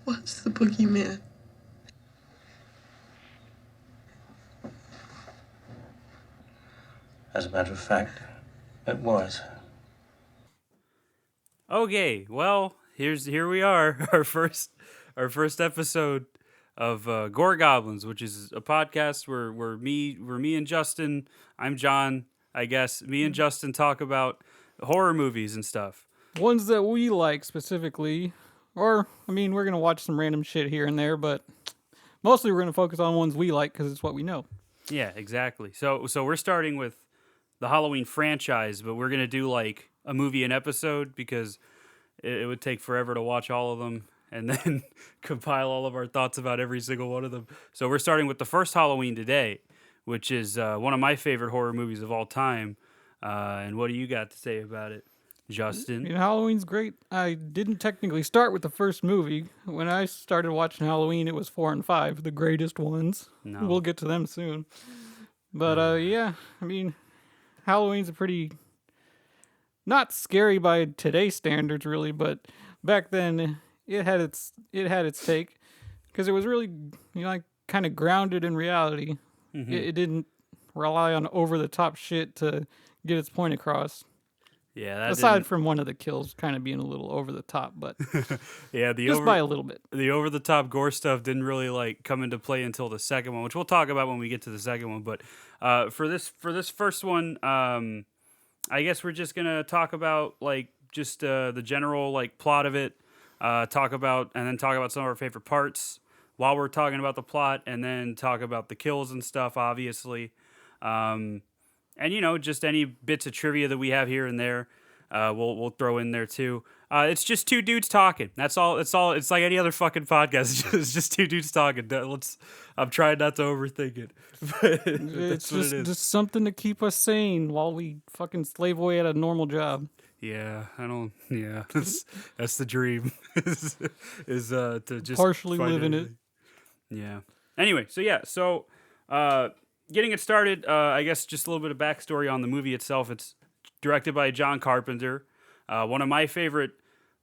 was the boogeyman. As a matter of fact, it was. Okay, well, here we are, our first episode of Gore Goblins, which is a podcast where me and Justin, I'm John, I guess, me and Justin talk about horror movies and stuff. Ones that we like specifically, or I mean, we're gonna watch some random shit here and there, but mostly we're gonna focus on ones we like because it's what we know. Yeah, exactly. So we're starting with the Halloween franchise, but we're gonna do like a movie an episode because it would take forever to watch all of them and then compile all of our thoughts about every single one of them. So we're starting with the first Halloween today, which is one of my favorite horror movies of all time. And what do you got to say about it, Justin? I mean, Halloween's great. I didn't technically start with the first movie. When I started watching Halloween, it was 4 and 5, the greatest ones. No. We'll get to them soon. But yeah, I mean, Halloween's a pretty not scary by today's standards, really, but back then it had its take because it was really like kind of grounded in reality. Mm-hmm. It didn't rely on over the top shit to get its point across. Yeah, aside from one of the kills kind of being a little over the top, but yeah, just by a little bit. The over the top gore stuff didn't really like come into play until the second one, which we'll talk about when we get to the second one. But for this first one, I guess we're just gonna talk about like just the general like plot of it, talk about some of our favorite parts while we're talking about the plot, and then talk about the kills and stuff, obviously. And just any bits of trivia that we have here and there, we'll throw in there too. It's just two dudes talking. That's all. It's all. It's like any other fucking podcast. It's just two dudes talking. I'm trying not to overthink it. But it's just something to keep us sane while we fucking slave away at a normal job. Yeah, Yeah, that's the dream. is to just partially living it. Yeah. Anyway, so getting it started, I guess just a little bit of backstory on the movie itself. It's directed by John Carpenter, one of my favorite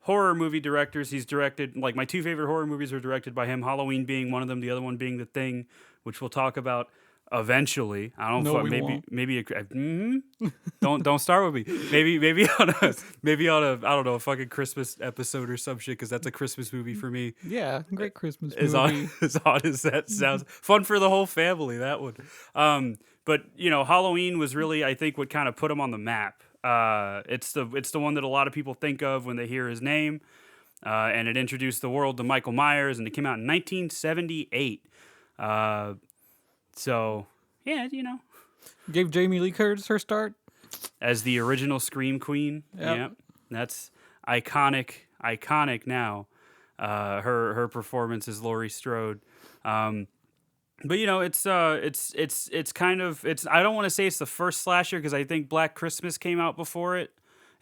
horror movie directors. He's directed, like, my two favorite horror movies are directed by him, Halloween being one of them, the other one being The Thing, which we'll talk about eventually. I don't know. Don't start with me. Maybe on a I don't know, a fucking Christmas episode or some shit, because that's a Christmas movie for me. Yeah, great Christmas movie. As odd as that sounds, fun for the whole family, that one. But Halloween was really, I think, what kind of put him on the map. It's the one that a lot of people think of when they hear his name, and it introduced the world to Michael Myers, and it came out in 1978. So, yeah, Gave Jamie Lee Curtis her start as the original Scream Queen. Yep. That's iconic now. Her performance as Laurie Strode. But it's kind of, I don't want to say it's the first slasher, because I think Black Christmas came out before it,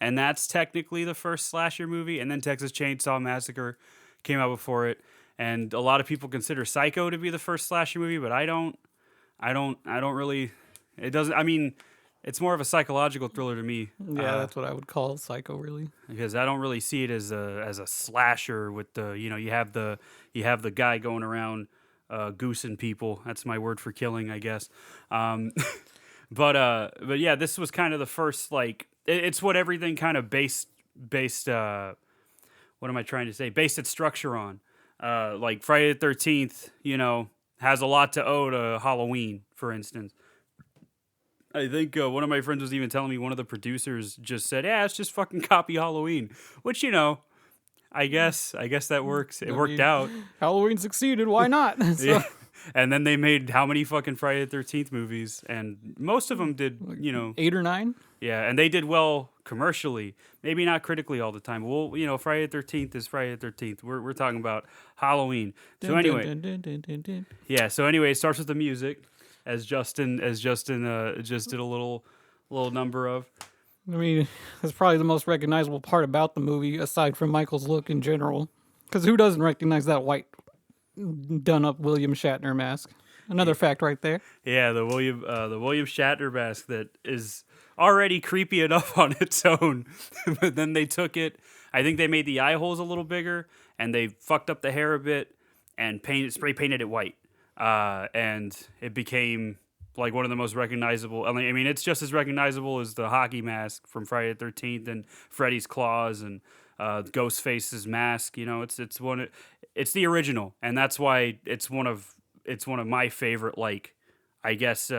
and that's technically the first slasher movie, and then Texas Chainsaw Massacre came out before it, and a lot of people consider Psycho to be the first slasher movie, but I don't really. It doesn't. I mean, it's more of a psychological thriller to me. Yeah, that's what I would call Psycho, really. Because I don't really see it as a slasher with the you have the guy going around goosing people. That's my word for killing, I guess. But yeah, this was kind of the first, like, it's what everything kind of based. What am I trying to say? Based its structure on. Like Friday the 13th, has a lot to owe to Halloween, for instance. I think one of my friends was even telling me one of the producers just said, "Yeah, it's just fucking copy Halloween," which I guess that works. It worked out. Halloween succeeded. Why not? Yeah. And then they made how many fucking Friday the 13th movies, and most of them did, 8 or 9. Yeah, and they did well commercially, maybe not critically all the time. Well, Friday the 13th is Friday the 13th. We're talking about Halloween. So anyway, yeah. So anyway, it starts with the music, as Justin just did a little number of. I mean, that's probably the most recognizable part about the movie, aside from Michael's look in general. Because who doesn't recognize that white, done-up William Shatner mask? Another fact right there. Yeah, the William Shatner mask that is already creepy enough on its own, but then they took it. I think they made the eye holes a little bigger, and they fucked up the hair a bit and spray painted it white, and it became like one of the most recognizable. I mean, it's just as recognizable as the hockey mask from Friday the 13th and Freddy's claws and Ghostface's mask. You know, it's the original, and that's why it's one of my favorite, like, I guess,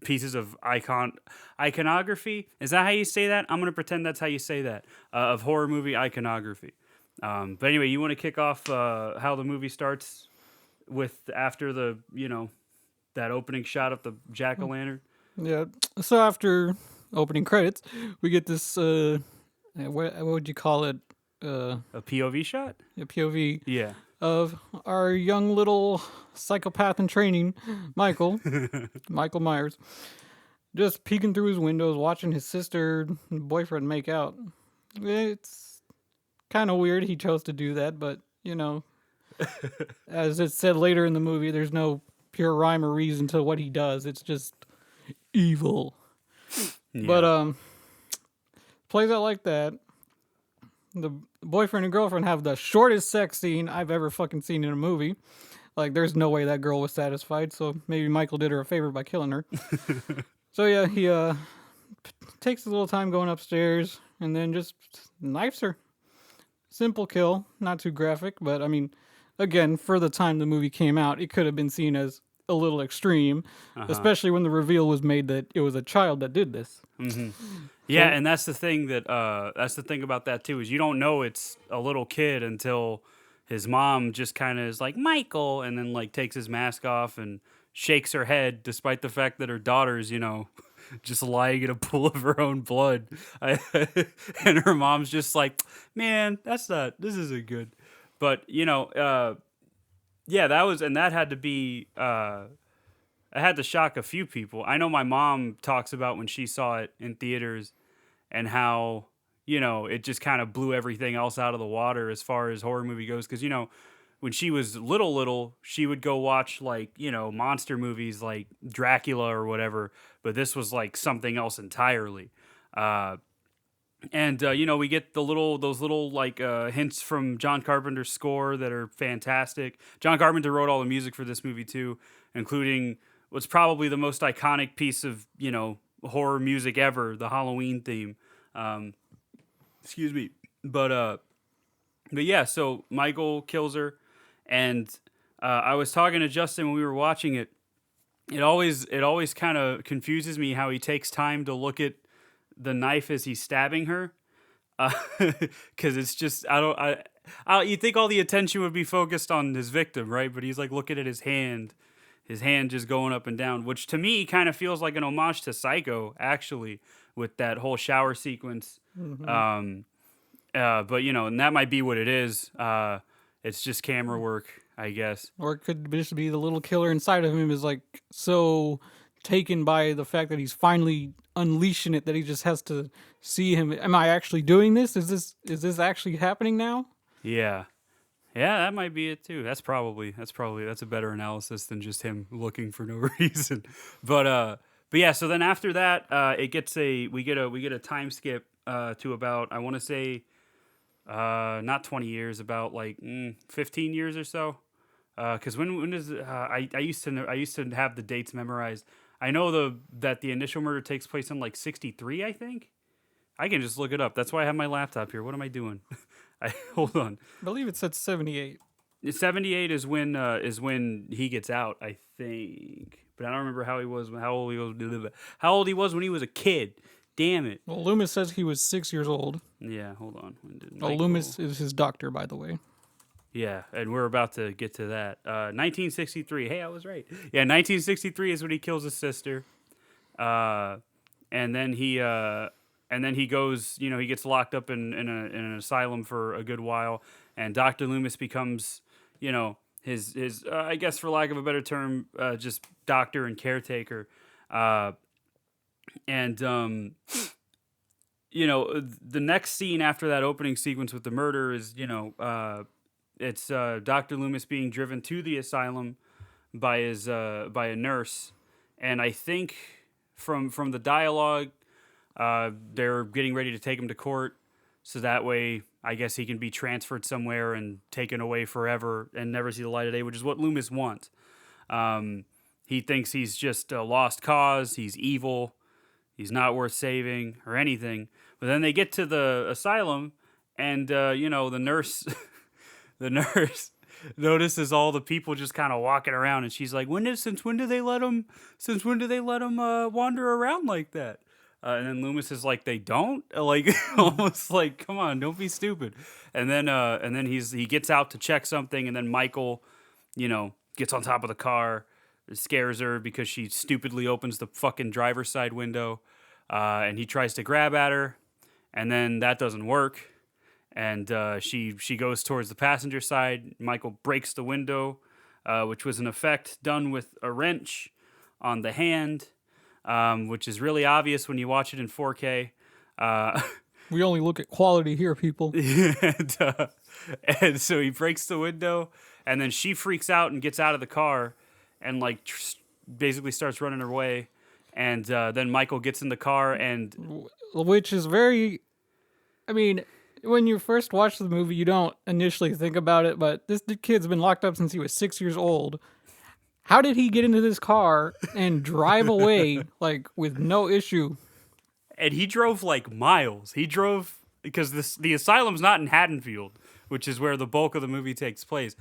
pieces of iconography. Is that how you say that? I'm gonna pretend that's how you say that, of horror movie iconography. But anyway, you want to kick off how the movie starts with after the that opening shot of the jack-o'-lantern. Yeah. So after opening credits, we get this. What would you call it? A POV shot. A POV. Yeah. Of our young little psychopath in training, Michael Myers, just peeking through his windows, watching his sister and boyfriend make out. It's kind of weird he chose to do that, but, as it's said later in the movie, there's no pure rhyme or reason to what he does. It's just evil. Yeah. But, plays out like that. The boyfriend and girlfriend have the shortest sex scene I've ever fucking seen in a movie. Like, there's no way that girl was satisfied, so maybe Michael did her a favor by killing her. So yeah, he takes a little time going upstairs and then just knifes her. Simple kill, not too graphic, but I mean, again, for the time the movie came out, it could have been seen as a little extreme, especially when the reveal was made that it was a child that did this. Mm-hmm. Yeah, and that's the thing about that too, is you don't know it's a little kid until his mom just kind of is like, Michael, and then like takes his mask off and shakes her head, despite the fact that her daughter's, just lying in a pool of her own blood. And her mom's just like, man, this isn't good. But, yeah, that had to be, I had to shock a few people. I know my mom talks about when she saw it in theaters and how, it just kind of blew everything else out of the water as far as horror movie goes. Because, when she was little, she would go watch, like, monster movies like Dracula or whatever. But this was like something else entirely. And we get those little like hints from John Carpenter's score that are fantastic. John Carpenter wrote all the music for this movie too, including what's probably the most iconic piece of horror music ever, the Halloween theme. Excuse me, but yeah. So Michael kills her, and I was talking to Justin when we were watching it. It always kind of confuses me how he takes time to look at the knife as he's stabbing her, because it's just you think all the attention would be focused on his victim, right? But he's like looking at his hand just going up and down, which to me kind of feels like an homage to Psycho, actually, with that whole shower sequence. Mm-hmm. But and that might be what it is. It's just camera work, I guess. Or it could just be the little killer inside of him is like so taken by the fact that he's finally unleashing it that he just has to see him. Am I actually doing this? Is this actually happening now? Yeah, that might be it too. That's a better analysis than just him looking for no reason. But yeah. So then after that, we get a time skip to about, I want to say, not 20 years, about like 15 years or so. Because when does I used to have the dates memorized. I know that the initial murder takes place in like 63, I think. I can just look it up. That's why I have my laptop here. What am I doing? Hold on. I believe it said 78. 78 is when he gets out, I think. But I don't remember how old he was when he was a kid. Damn it. Well, Loomis says he was 6 years old. Yeah, hold on. Loomis is his doctor, by the way. Yeah, and we're about to get to that. 1963. Hey, I was right. Yeah, 1963 is when he kills his sister. And then he goes, he gets locked up in an asylum for a good while, and Dr. Loomis becomes, his I guess for lack of a better term, just doctor and caretaker. And the next scene after that opening sequence with the murder is, it's Dr. Loomis being driven to the asylum by a nurse, and I think from the dialogue, they're getting ready to take him to court. so that way I guess he can be transferred somewhere and taken away forever and never see the light of day, which is what Loomis wants. He thinks he's just a lost cause. He's evil. He's not worth saving or anything. But then they get to the asylum, and the nurse, the nurse notices all the people just kind of walking around, and she's like, "Since when do they let him wander around like that?" And then Loomis is like, "They don't?" Like almost like, "Come on, don't be stupid." And then he gets out to check something, and then Michael, gets on top of the car. It scares her because she stupidly opens the fucking driver's side window, and he tries to grab at her, and then that doesn't work, and she goes towards the passenger side. Michael breaks the window, which was an effect done with a wrench on the hand, which is really obvious when you watch it in 4K. We only look at quality here, people. and so he breaks the window, and then she freaks out and gets out of the car and basically starts running her way. And then Michael gets in the car, and which is very, I mean, when you first watch the movie, you don't initially think about it, but this kid's been locked up since he was 6 years old. How did he get into this car and drive away with no issue? And he drove miles. He drove because the asylum's not in Haddonfield, which is where the bulk of the movie takes place.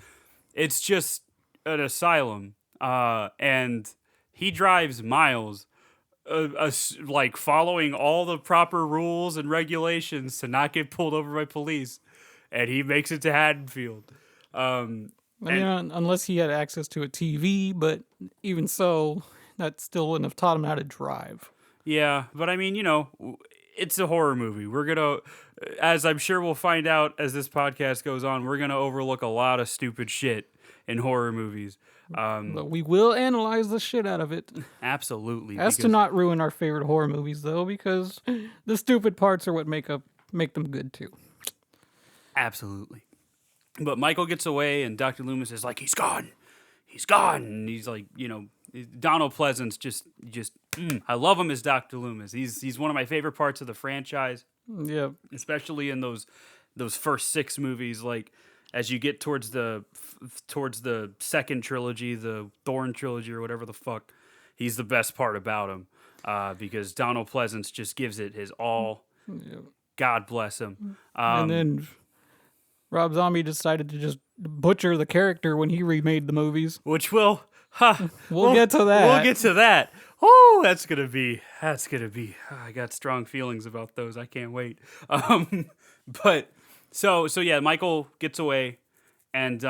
It's just an asylum, and he drives miles, following all the proper rules and regulations to not get pulled over by police, and he makes it to Haddonfield. Unless he had access to a TV, but even so, that still wouldn't have taught him how to drive. Yeah, but I mean, it's a horror movie. We're going to, as I'm sure we'll find out as this podcast goes on, we're going to overlook a lot of stupid shit in horror movies. But we will analyze the shit out of it. Absolutely. As to not ruin our favorite horror movies, though, because the stupid parts are what make them good, too. Absolutely. But Michael gets away, and Dr. Loomis is like, he's gone. He's gone. And he's like, Donald Pleasance I love him as Dr. Loomis. He's one of my favorite parts of the franchise. Yeah. Especially in those first 6 movies, as you get towards the second trilogy, the Thorn trilogy or whatever the fuck, he's the best part about him. Because Donald Pleasance just gives it his all. Yeah. God bless him. And then Rob Zombie decided to just butcher the character when he remade the movies. Which we'll get to that. We'll get to that. Oh, that's gonna be. I got strong feelings about those. I can't wait. But so yeah, Michael gets away, and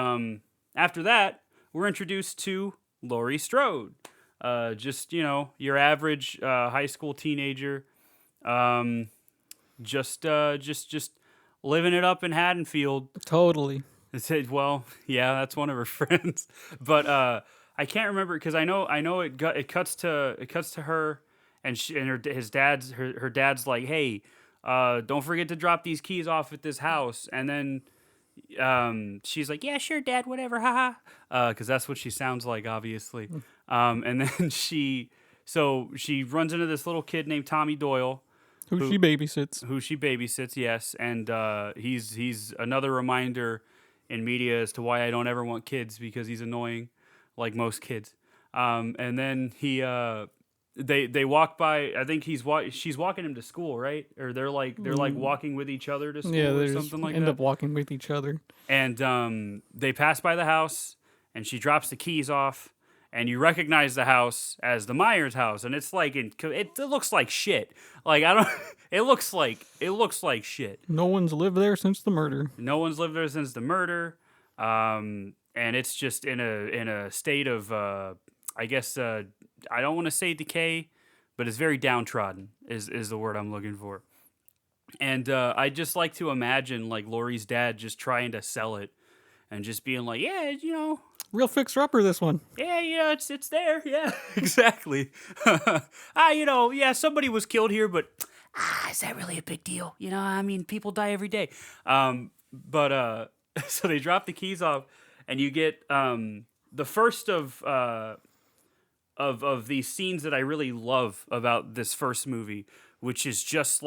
after that, we're introduced to Laurie Strode. Just your average high school teenager. Just living it up in Haddonfield. Totally. Well, yeah, that's one of her friends, but I can't remember because I know it cuts to her and his dad's like, hey, don't forget to drop these keys off at this house, and then she's like, yeah, sure, Dad, whatever, haha, because that's what she sounds like, obviously, and then she runs into this little kid named Tommy Doyle. Who she babysits, yes, and he's another reminder in media as to why I don't ever want kids, because he's annoying, like most kids. And then they walk by. I think she's walking him to school, right? Or they're walking with each other to school, or something like that. End up walking with each other. And they pass by the house, and she drops the keys off. And you recognize the house as the Myers house, and it's it looks like shit. It looks like shit. No one's lived there since the murder. And it's just in a state of I guess I don't want to say decay, but it's very downtrodden is the word I'm looking for. And I just like to imagine Laurie's dad just trying to sell it and just being like, yeah, real fixer-upper, this one. Yeah, it's there. Yeah, exactly. Yeah, somebody was killed here, but is that really a big deal? I mean, people die every day. But so they drop the keys off, and you get the first of these scenes that I really love about this first movie, which is just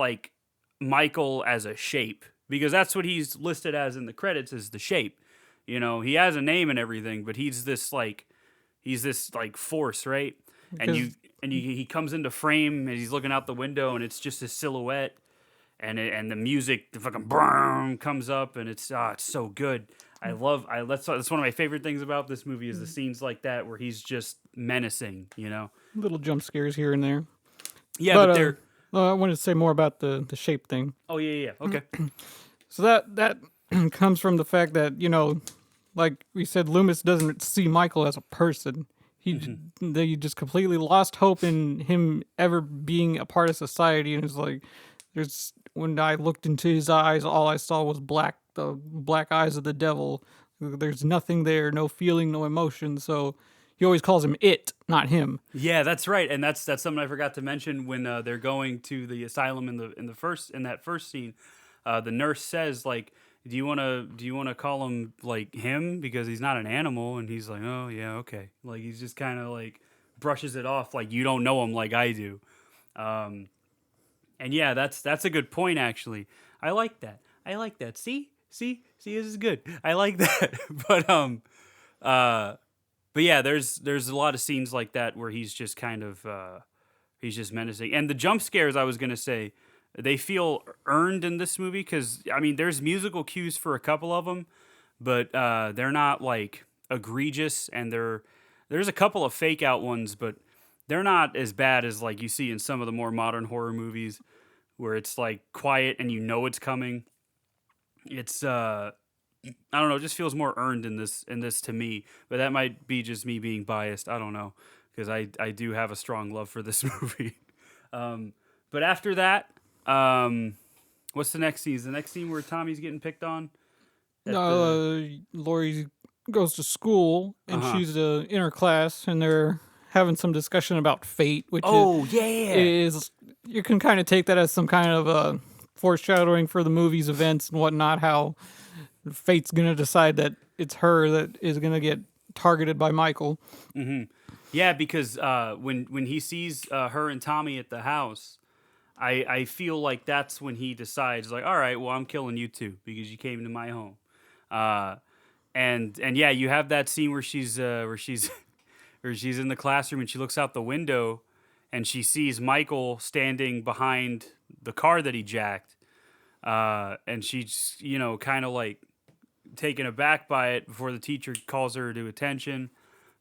Michael as a shape, because that's what he's listed as in the credits, is the shape. You know, he has a name and everything, but he's this like force, right? And he comes into frame and he's looking out the window and it's just a silhouette, and the music, the fucking boom comes up, and it's so good. That's one of my favorite things about this movie is the scenes like that where he's just menacing, you know. Little jump scares here and there. Yeah, but they're. I wanted to say more about the shape thing. Oh yeah, okay. So that comes from the fact that, you know, like we said, Loomis doesn't see Michael as a person. They just completely lost hope in him ever being a part of society, and it's like, when I looked into his eyes, all I saw was the black eyes of the devil. There's nothing there, no feeling, no emotion. So he always calls him it, not him. Yeah, that's right, and that's something I forgot to mention when they're going to the asylum in that first scene. The nurse says, like, do you want to call him like him because he's not an animal? And he's like, oh yeah, okay. Like, he's just kind of like brushes it off like you don't know him like I do. And yeah, that's a good point actually. I like that. See, this is good. I like that. But yeah, there's a lot of scenes like that where he's just kind of he's just menacing. And the jump scares, I was gonna say, they feel earned in this movie because, I mean, there's musical cues for a couple of them, but they're not like egregious, and there's a couple of fake out ones, but they're not as bad as like you see in some of the more modern horror movies where it's like quiet and you know it's coming. It's I don't know, it just feels more earned in this to me, but that might be just me being biased. I don't know, because I do have a strong love for this movie. But after that, what's the next scene? Is the next scene where Tommy's getting picked on? Laurie goes to school, and she's in her class, and they're having some discussion about fate, which is you can kind of take that as some kind of foreshadowing for the movie's events and whatnot, how fate's going to decide that it's her that is going to get targeted by Michael. Mm-hmm. Yeah, because when he sees her and Tommy at the house, I feel like that's when he decides, like, all right, well, I'm killing you too because you came to my home. And yeah, you have that scene where she's in the classroom and she looks out the window and she sees Michael standing behind the car that he jacked. And she's, you know, kind of like taken aback by it before the teacher calls her to attention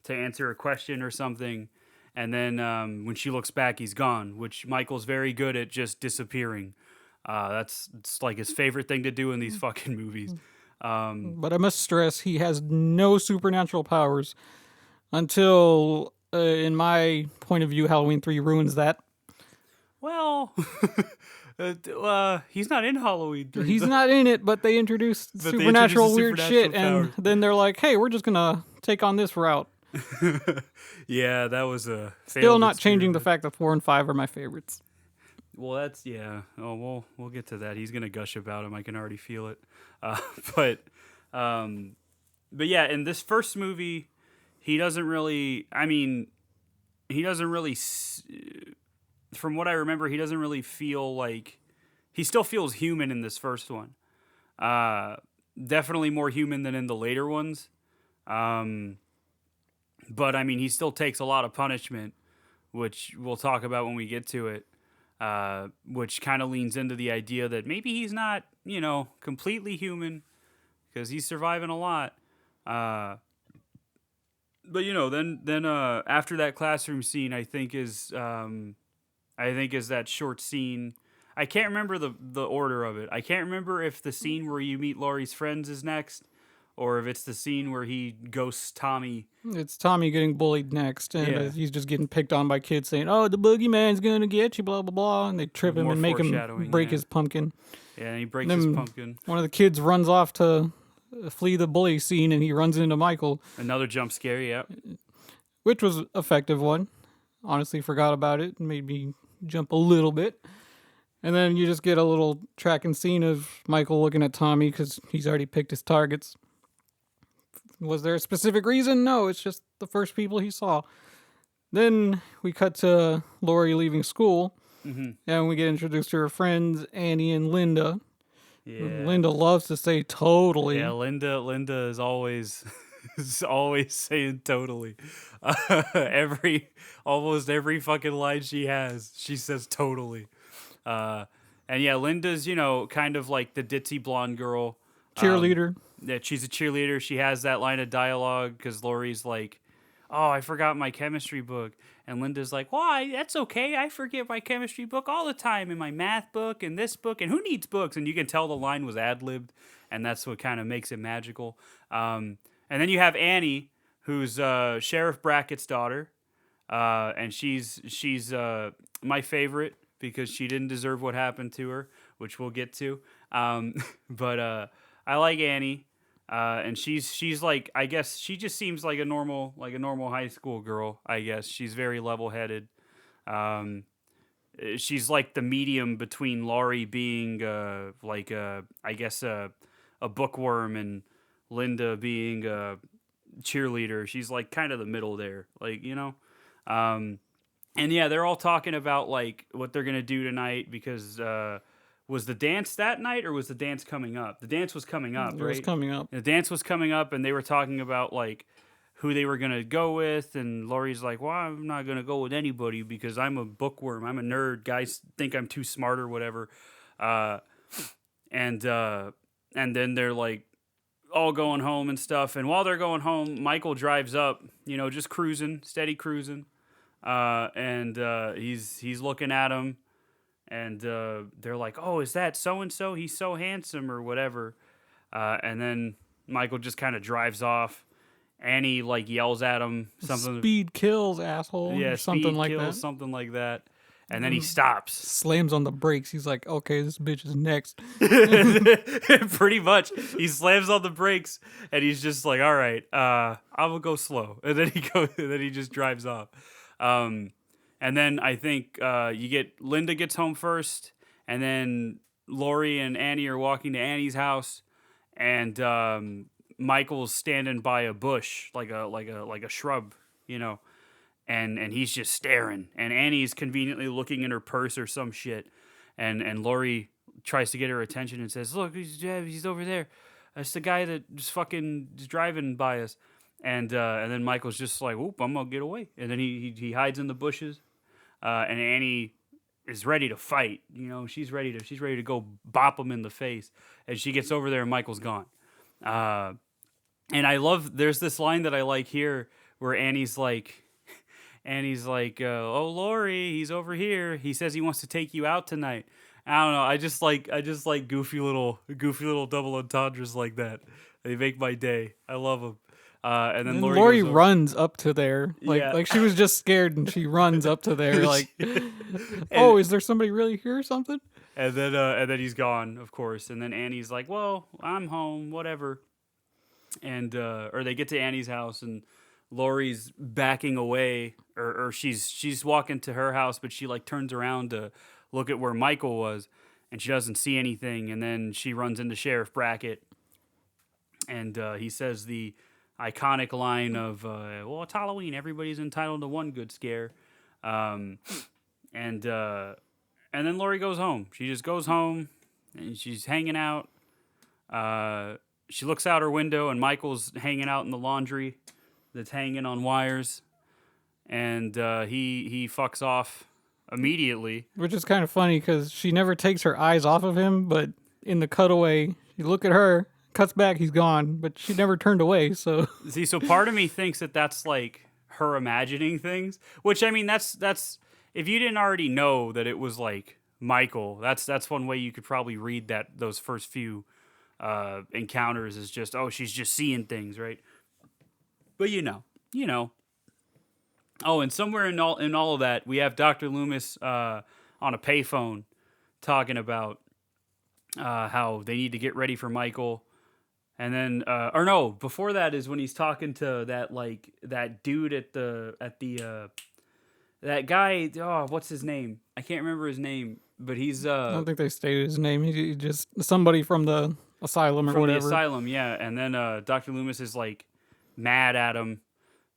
to answer a question or something. And then when she looks back, he's gone, which Michael's very good at just disappearing. It's like his favorite thing to do in these fucking movies. But I must stress, he has no supernatural powers until, in my point of view, Halloween 3 ruins that. Well, he's not in Halloween 3. He's not in it, but they introduced supernatural weird shit, and then they're like, hey, we're just going to take on this route. Yeah, that was a still not changing the fact that 4 and 5 are my favorites. Well, that's yeah. Oh, we'll get to that. He's gonna gush about him. I can already feel it. But yeah, in this first movie, he doesn't really. I mean, he doesn't really. From what I remember, he doesn't really feel like. He still feels human in this first one. Definitely more human than in the later ones. But, I mean, he still takes a lot of punishment, which we'll talk about when we get to it, which kind of leans into the idea that maybe he's not, you know, completely human because he's surviving a lot. But, you know, then after that classroom scene, I think is that short scene. I can't remember the order of it. I can't remember if the scene where you meet Laurie's friends is next, or if it's the scene where he ghosts Tommy. It's Tommy getting bullied next, and he's just getting picked on by kids saying, oh, the boogeyman's going to get you, blah, blah, blah, and they trip him and make him break his pumpkin. Yeah, and he breaks his pumpkin. One of the kids runs off to flee the bully scene, and he runs into Michael. Another jump scare, yeah. Which was an effective one. Honestly, forgot about it. Made me jump a little bit. And then you just get a little tracking scene of Michael looking at Tommy because he's already picked his targets. Was there a specific reason? No, it's just the first people he saw. Then we cut to Laurie leaving school, and we get introduced to her friends, Annie and Linda. Yeah. Linda loves to say totally. Yeah, Linda is always is always saying totally. Almost every fucking line she has, she says totally. And yeah, Linda's, kind of like the ditzy blonde girl. Cheerleader. That she's a cheerleader. She has that line of dialogue because Lori's like, "Oh, I forgot my chemistry book," and Linda's like, "Why? That's okay. I forget my chemistry book all the time, and my math book, and this book, and who needs books?" And you can tell the line was ad libbed, and that's what kind of makes it magical. And then you have Annie, who's Sheriff Brackett's daughter, and she's my favorite because she didn't deserve what happened to her, which we'll get to. But I like Annie. And she's like, I guess she just seems like a normal high school girl. I guess she's very level headed. She's like the medium between Laurie being I guess a bookworm and Linda being a cheerleader. She's like kind of the middle there, and yeah, they're all talking about like what they're gonna do tonight because. Was the dance that night or was the dance coming up? The dance was coming up, right? It was coming up. The dance was coming up, and they were talking about like who they were gonna go with, and Laurie's like, "Well, I'm not gonna go with anybody because I'm a bookworm. I'm a nerd. Guys think I'm too smart or whatever." And then they're like all going home and stuff. And while they're going home, Michael drives up, just cruising, steady cruising, and he's looking at him. And they're like, "Oh, is that so-and-so? He's so handsome," or whatever. And then Michael just kind of drives off. Annie, like, yells at him. Something. Speed kills, asshole. Yeah, something speed like kills, that. something like that. And then he stops. Slams on the brakes. He's like, okay, this bitch is next. Pretty much. He slams on the brakes, and he's just like, all right, I'm going to go slow. And then he just drives off. And then I think Linda gets home first, and then Laurie and Annie are walking to Annie's house, and Michael's standing by a bush, like a shrub, and he's just staring, and Annie's conveniently looking in her purse or some shit, and Laurie tries to get her attention and says, "Look, he's over there. That's the guy that just fucking is driving by us." And then Michael's just like, "Oop, I'm gonna get away," and then he hides in the bushes. And Annie is ready to fight. She's ready to go bop him in the face. And she gets over there, and Michael's gone. And I love. There's this line that I like here where Annie's like, "Oh, Laurie, he's over here. He says he wants to take you out tonight." I don't know. I just like goofy little double entendres like that. They make my day. I love them. And then Laurie runs up to there, like she was just scared, and she runs up to there, like, "Oh, is there somebody really here or something?" And then he's gone, of course. And then Annie's like, "Well, I'm home, whatever." And or they get to Annie's house, and Laurie's backing away, or she's walking to her house, but she like turns around to look at where Michael was, and she doesn't see anything. And then she runs into Sheriff Brackett, and he says the iconic line of, "Well, it's Halloween. Everybody's entitled to one good scare." And then Laurie goes home. She just goes home, and she's hanging out. She looks out her window, and Michael's hanging out in the laundry that's hanging on wires. And he fucks off immediately. Which is kind of funny, because she never takes her eyes off of him, but in the cutaway, you look at her, cuts back, he's gone, but she never turned away, so... See, so part of me thinks that that's, like, her imagining things, which, I mean, that's if you didn't already know that it was, like, Michael, that's one way you could probably read those first few encounters is just, oh, she's just seeing things, right? But you know. Oh, and somewhere in all of that, we have Dr. Loomis on a payphone talking about how they need to get ready for Michael. And then, or no, before that is when he's talking to that dude at the that guy. Oh, what's his name? I can't remember his name, but he's. I don't think they stated his name. He's just somebody from the asylum or whatever. From the asylum, yeah. And then Dr. Loomis is like mad at him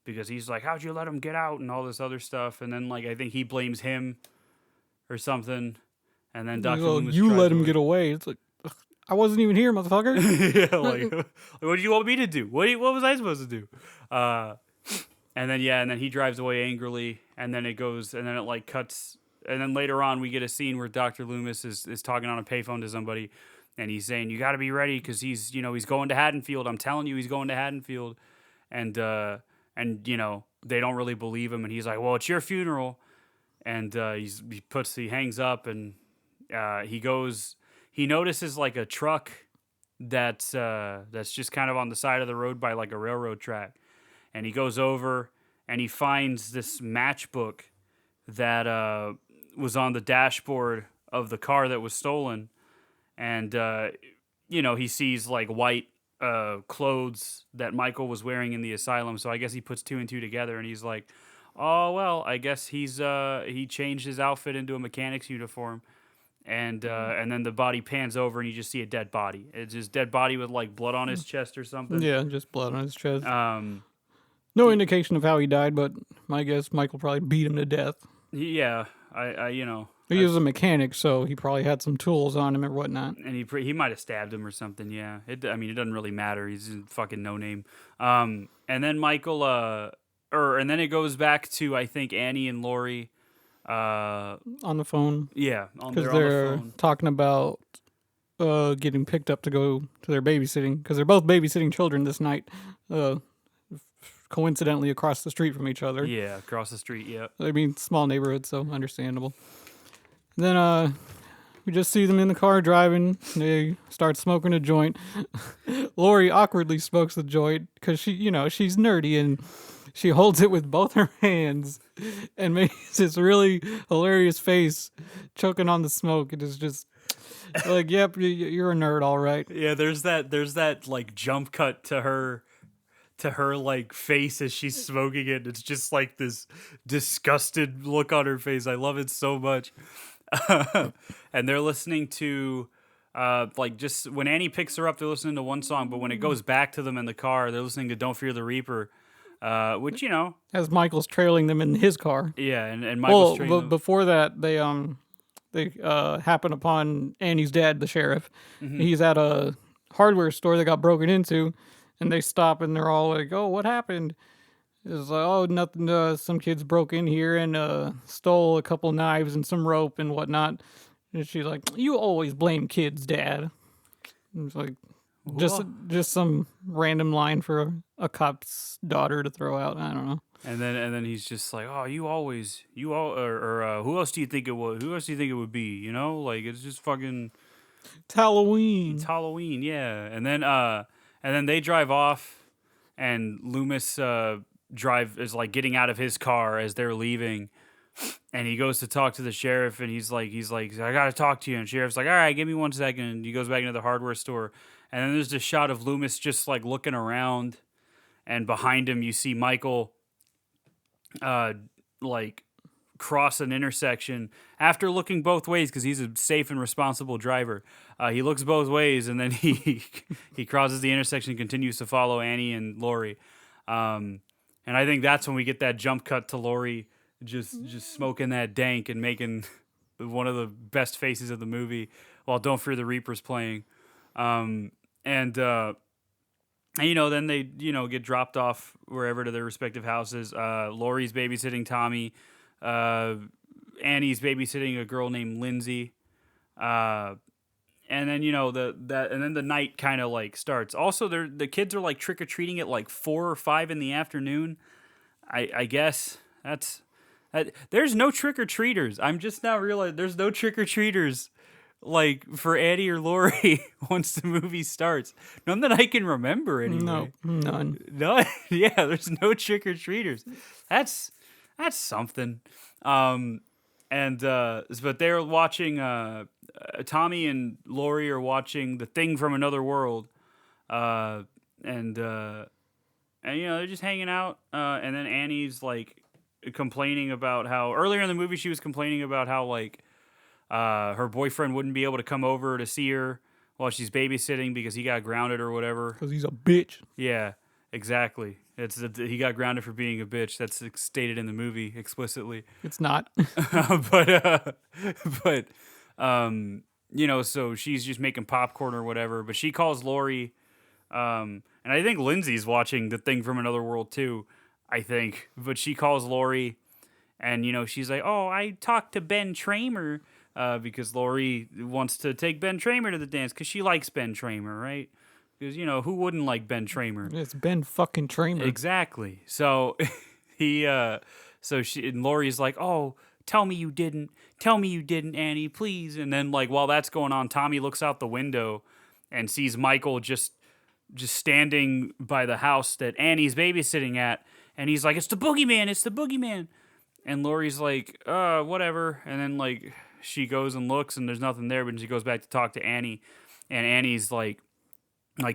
because he's like, "How'd you let him get out?" and all this other stuff. And then I think he blames him or something. And then Dr. Loomis you let him away. get away. It's like, I wasn't even here, motherfucker. Yeah, like, what did you want me to do? What was I supposed to do? And then he drives away angrily, and then it like cuts, and then later on we get a scene where Dr. Loomis is talking on a payphone to somebody, and he's saying, you got to be ready because he's going to Haddonfield. I'm telling you, he's going to Haddonfield. And they don't really believe him, and he's like, well, it's your funeral. And he hangs up, and he notices like a truck that's just kind of on the side of the road by like a railroad track. And he goes over and he finds this matchbook that was on the dashboard of the car that was stolen. And, he sees like white clothes that Michael was wearing in the asylum. So I guess he puts two and two together and he's like, oh, well, I guess he changed his outfit into a mechanic's uniform. And then the body pans over and you just see a dead body. It's his dead body with like blood on his chest or something. Yeah, just blood on his chest. No indication of how he died, but my guess Michael probably beat him to death. Yeah, He was a mechanic, so he probably had some tools on him or whatnot. And he might have stabbed him or something. Yeah, it doesn't really matter. He's a fucking no name. And then Michael, and then it goes back to I think Annie and Lori, on the phone. Yeah, because they're talking about getting picked up to go to their babysitting because they're both babysitting children this night. Coincidentally across the street from each other. Yeah, across the street, yeah. I mean, small neighborhood, so understandable. Then we just see them in the car driving. They start smoking a joint. Lori awkwardly smokes the joint because she's nerdy and she holds it with both her hands and makes this really hilarious face choking on the smoke. It is just like, yep, you're a nerd, all right. Yeah, there's that like jump cut to her like face as she's smoking it. It's just like this disgusted look on her face. I love it so much. And they're listening to like just when Annie picks her up, they're listening to one song, but when it goes back to them in the car, they're listening to Don't Fear the Reaper, which as Michael's trailing them in his car. Yeah, and Michael's trailing them. Before that, they happen upon Annie's dad, the sheriff. Mm-hmm. He's at a hardware store that got broken into. And they stop and they're all like, oh, what happened? It's like, oh, nothing. Some kids broke in here and stole a couple knives and some rope and whatnot. And she's like, you always blame kids, Dad. And it's like, just some random line for a cop's daughter to throw out. I don't know. And then he's just like, oh, who else do you think it was? Who else do you think it would be? Like it's just fucking. It's Halloween. It's Halloween, yeah. And then they drive off, and Loomis is like getting out of his car as they're leaving, and he goes to talk to the sheriff, and he's like, I gotta talk to you. And the sheriff's like, all right, give me 1 second. And he goes back into the hardware store, and then there's this shot of Loomis just like looking around, and behind him you see Michael, like cross an intersection after looking both ways because he's a safe and responsible driver. He looks both ways and then he crosses the intersection and continues to follow Annie and Lori. And I think that's when we get that jump cut to Lori just smoking that dank and making one of the best faces of the movie while Don't Fear the Reaper's playing. And then they, get dropped off wherever to their respective houses. Lori's babysitting Tommy. Annie's babysitting a girl named Lindsay. And then, and then the night kind of like starts. Also, the kids are like trick-or-treating at like 4 or 5 in the afternoon. I guess there's no trick-or-treaters. I'm just now realizing there's no trick-or-treaters like for Annie or Lori once the movie starts. None that I can remember anyway. No, none. No, yeah, there's no trick-or-treaters. That's something. But they're watching, Tommy and Lori are watching The Thing from Another World. They're just hanging out. And then Annie's like complaining about how earlier in the movie she was complaining about how like, her boyfriend wouldn't be able to come over to see her while she's babysitting because he got grounded or whatever. Because he's a bitch. Yeah, exactly. He got grounded for being a bitch. That's stated in the movie explicitly. It's not. so she's just making popcorn or whatever. But she calls Lori, and I think Lindsay's watching The Thing from Another World too. I think, but she calls Lori, and she's like, "Oh, I talked to Ben Tramer." Because Lori wants to take Ben Tramer to the dance because she likes Ben Tramer, right? Because who wouldn't like Ben Tramer? It's Ben fucking Tramer. Exactly. So and Lori's like, "Oh, tell me you didn't, Annie, please." And then while that's going on, Tommy looks out the window and sees Michael just standing by the house that Annie's babysitting at, and he's like, "It's the boogeyman! It's the boogeyman!" And Lori's like, whatever. And then she goes and looks, and there's nothing there. But she goes back to talk to Annie, and Annie's like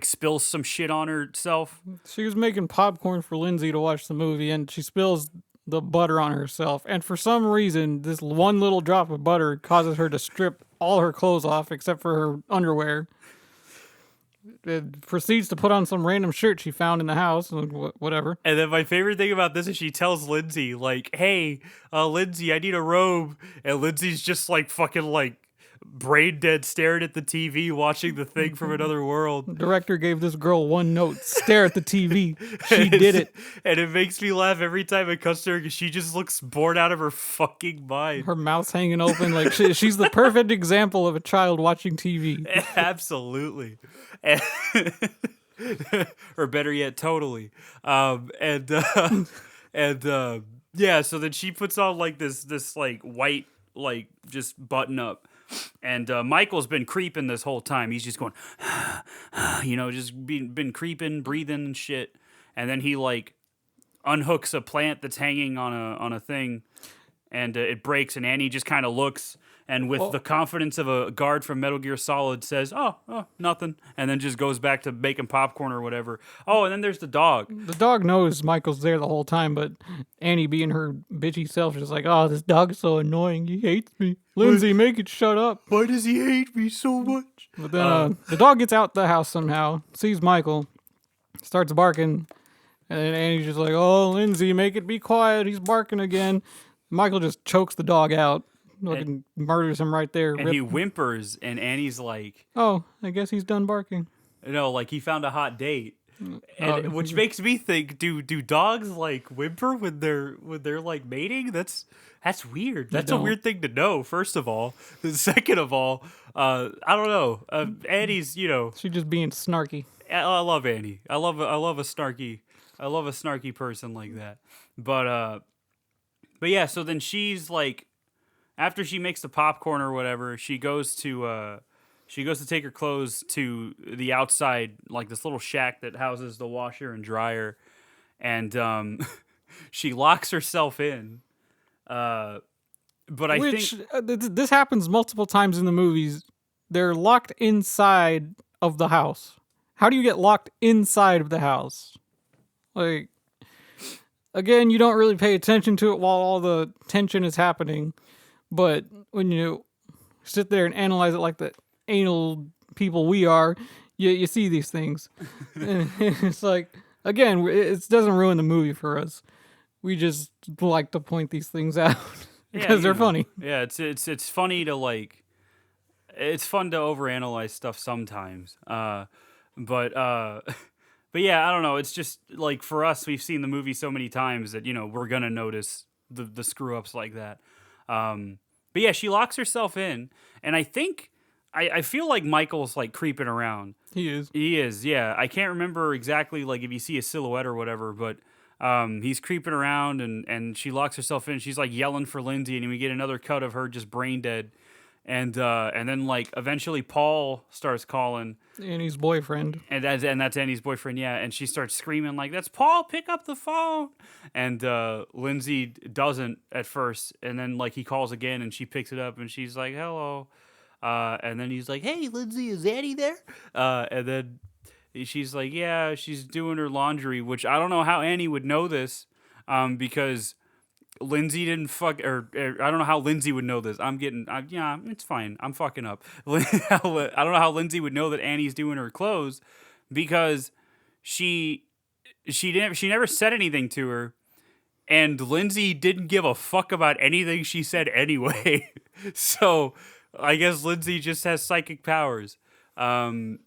spills some shit on herself. She was making popcorn for Lindsay to watch the movie, and she spills the butter on herself. And for some reason, this one little drop of butter causes her to strip all her clothes off except for her underwear. It proceeds to put on some random shirt she found in the house, whatever. And then my favorite thing about this is she tells Lindsay, "Hey, Lindsay, I need a robe." And Lindsay's just fucking brain dead, staring at the TV, watching The Thing from Another World. Director gave this girl one note: stare at the TV. She did it. And it makes me laugh every time it cuts to her because she just looks bored out of her fucking mind. Her mouth's hanging open. She's the perfect example of a child watching TV. Absolutely. Or better yet, totally. Yeah, so then she puts on this white just button up, and Michael's been creeping this whole time. He's just going just been creeping, breathing and shit. And then he unhooks a plant that's hanging on a thing, and it breaks, and Annie just kind of looks, and with the confidence of a guard from Metal Gear Solid says, oh, nothing, and then just goes back to making popcorn or whatever. Oh, and then there's the dog. The dog knows Michael's there the whole time, but Annie, being her bitchy self, is like, "Oh, this dog is so annoying. He hates me. Lindsay, make it shut up. Why does he hate me so much?" But then the dog gets out the house somehow, sees Michael, starts barking, and then Annie's just like, "Oh, Lindsay, make it be quiet. He's barking again." Michael just chokes the dog out. Fucking murders him right there. And he whimpers, and Annie's like, "Oh, I guess he's done barking." He found a hot date. Which makes me think, do dogs whimper when they're mating? That's weird. That's a weird thing to know, first of all. Second of all, I don't know. Annie's, She's just being snarky. I love Annie. I love a snarky person like that. But yeah, so then she's after she makes the popcorn or whatever, she goes to take her clothes to the outside, this little shack that houses the washer and dryer, and she locks herself in. But I think this happens multiple times in the movies. They're locked inside of the house. How do you get locked inside of the house? Again, you don't really pay attention to it while all the tension is happening. But when you sit there and analyze it like the anal people we are, you see these things. And it's again, it doesn't ruin the movie for us. We just like to point these things out because they're funny. Yeah, it's funny to it's fun to overanalyze stuff sometimes. But yeah, I don't know. It's just for us, we've seen the movie so many times that we're gonna notice the screw ups like that. But yeah, she locks herself in, and I think I feel like Michael's creeping around. He is, yeah. I can't remember exactly if you see a silhouette or whatever, but he's creeping around, and she locks herself in. She's yelling for Lindsay, and we get another cut of her just brain dead, and then eventually Paul starts calling. Annie's boyfriend. And that's Annie's boyfriend, yeah. And she starts screaming "That's Paul! Pick up the phone!" And Lindsay doesn't at first, and then he calls again, and she picks it up, and she's like, "Hello," and then he's like, "Hey, Lindsay, is Annie there?" And then she's like, "Yeah, she's doing her laundry," which I don't know how Annie would know this, because Lindsay didn't fuck, or I don't know how Lindsay would know this. Yeah, it's fine. I'm fucking up. I don't know how Lindsay would know that Annie's doing her clothes, because she never said anything to her, and Lindsay didn't give a fuck about anything she said anyway. So I guess Lindsay just has psychic powers. And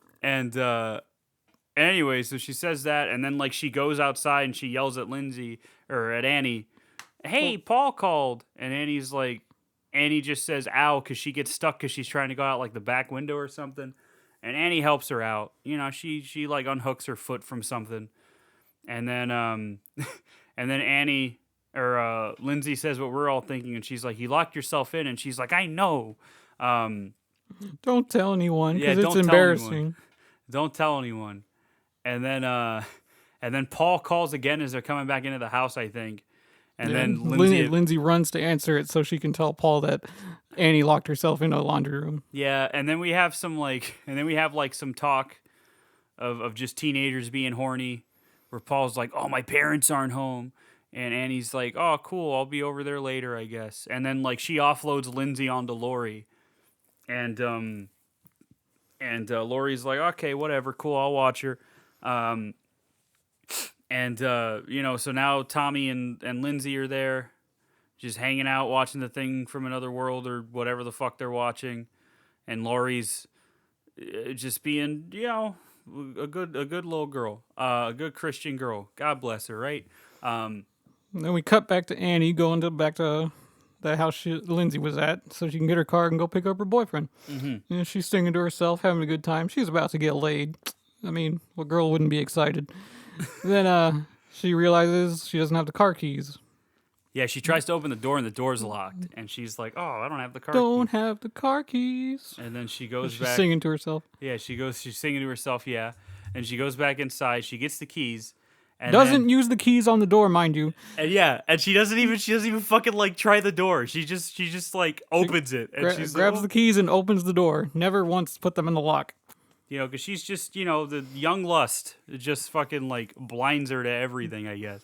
anyway, so she says that, and then like she goes outside and she yells at Lindsay or at Annie, "Hey, Paul called," and Annie just says "ow" because she gets stuck because she's trying to go out like the back window or something, and Annie helps her out. You know, she like unhooks her foot from something, and then and then Annie or Lindsay says what we're all thinking, and she's like, "You locked yourself in," and she's like, "I know." Don't tell anyone Yeah, because it's don't tell anyone. embarrassing. Don't tell anyone. And then Paul calls again as they're coming back into the house, I think. And Yeah, then Lindsay, runs to answer it so she can tell Paul that Annie locked herself in a laundry room. yeah, and then we have some talk of just teenagers being horny, where Paul's like, "Oh, my parents aren't home," and Annie's like, "Oh, cool, I'll be over there later, I guess." And then like she offloads Lindsay onto Lori, and Lori's like, "Okay, whatever, cool, I'll watch her." So now Tommy and Lindsay are there, just hanging out, watching the thing from another world or whatever the fuck they're watching, and Laurie's just being, a good little girl, a good Christian girl. God bless her, right? And then we cut back to Annie going back to the house Lindsay was at so she can get her car and go pick up her boyfriend. Mm-hmm. And she's singing to herself, having a good time. She's about to get laid. I mean, what girl wouldn't be excited? Then she realizes she doesn't have the car keys. Yeah, she tries to open the door and the door's locked, and she's like, "Oh, I don't have the car Don't keys." have the car keys. And then she goes She's back. singing to herself. Yeah, she's singing to herself, yeah. And she goes back inside, she gets the keys. And Doesn't use the keys on the door, mind you. and she doesn't even fucking like try the door. She just like opens it and she's grabs like, the keys and opens the door. Never once put them in the lock. because she's just, the young lust just fucking like blinds her to everything, I guess.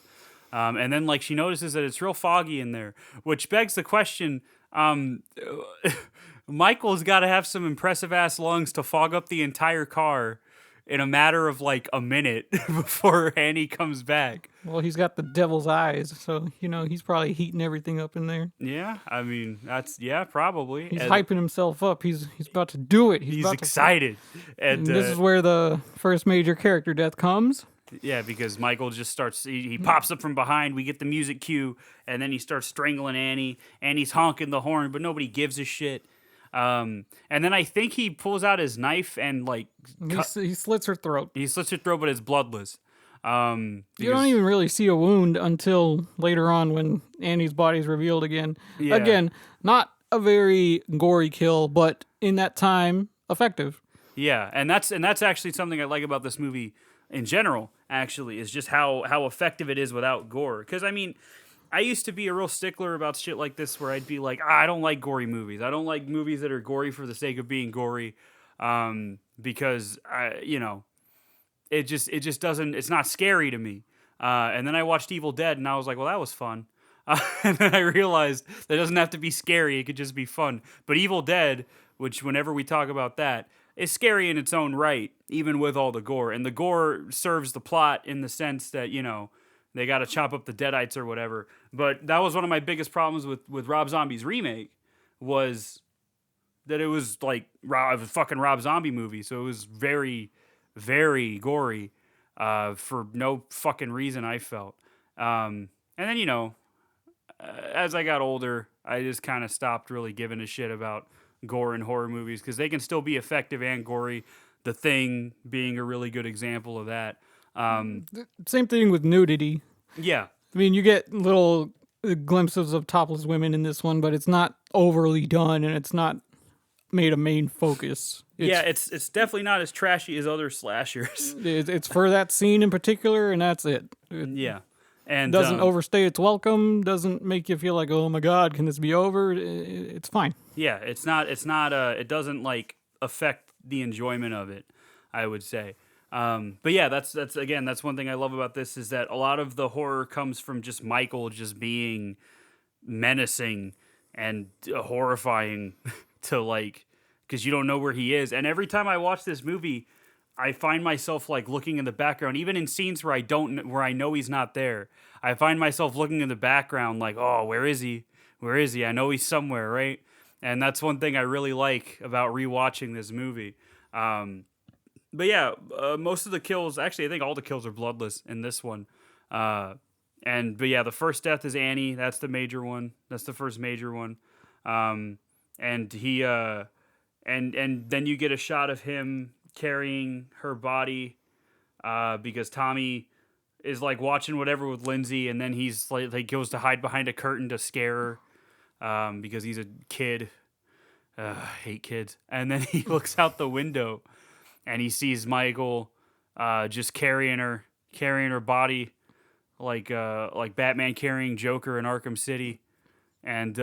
And then like she notices that it's real foggy in there, which begs the question, Michael's got to have some impressive ass lungs to fog up the entire car in a matter of like a minute before Annie comes back. Well, he's got the devil's eyes, so he's probably heating everything up in there. Yeah, I mean probably. He's hyping himself up. He's about to do it. He's excited, And this is where the first major character death comes. Yeah, because Michael just starts. He pops up from behind. We get the music cue, and then he starts strangling Annie. Annie's honking the horn, but nobody gives a shit. And then I think he pulls out his knife and like He slits her throat. he slits her throat, but it's bloodless. You don't even really see a wound until later on when Annie's body is revealed again. Yeah. Again, not a very gory kill, but in that time, effective. Yeah, and that's actually something I like about this movie in general. Actually, is just how effective it is without gore. Because I mean, I used to be a real stickler about shit like this, where I'd be like, I don't like gory movies. I don't like movies that are gory for the sake of being gory, because it just doesn't. It's not scary to me. And then I watched Evil Dead, and I was like, well, that was fun. And then I realized that it doesn't have to be scary. It could just be fun. But Evil Dead, which whenever we talk about that, is scary in its own right, even with all the gore. And the gore serves the plot in the sense that, they got to chop up the Deadites or whatever. But that was one of my biggest problems with Rob Zombie's remake, was that it was like a fucking Rob Zombie movie. So it was very, very gory for no fucking reason, I felt. And then, as I got older, I just kind of stopped really giving a shit about gore in horror movies, because they can still be effective and gory. The Thing being a really good example of that. Same thing with nudity. Yeah. I mean, you get little glimpses of topless women in this one, but it's not overly done, and it's not made a main focus. It's definitely not as trashy as other slashers. It's for that scene in particular, and that's it. Yeah. And doesn't overstay its welcome, doesn't make you feel like, oh my God, can this be over? It's fine. Yeah, it doesn't like affect the enjoyment of it, I would say. But yeah, that's one thing I love about this, is that a lot of the horror comes from just Michael just being menacing and horrifying to like, because you don't know where he is. And every time I watch this movie, I find myself like looking in the background, even in scenes where I know he's not there. I find myself looking in the background like, oh, where is he? Where is he? I know he's somewhere, right? And that's one thing I really like about rewatching this movie. But yeah, most of the kills, actually, I think all the kills are bloodless in this one. But yeah, the first death is Annie. That's the major one. That's the first major one. And he, and then you get a shot of him carrying her body, because Tommy is like watching whatever with Lindsay, and then he's like goes to hide behind a curtain to scare her, because he's a kid. I hate kids. And then he looks out the window, and he sees Michael, just carrying her body, like Batman carrying Joker in Arkham City, and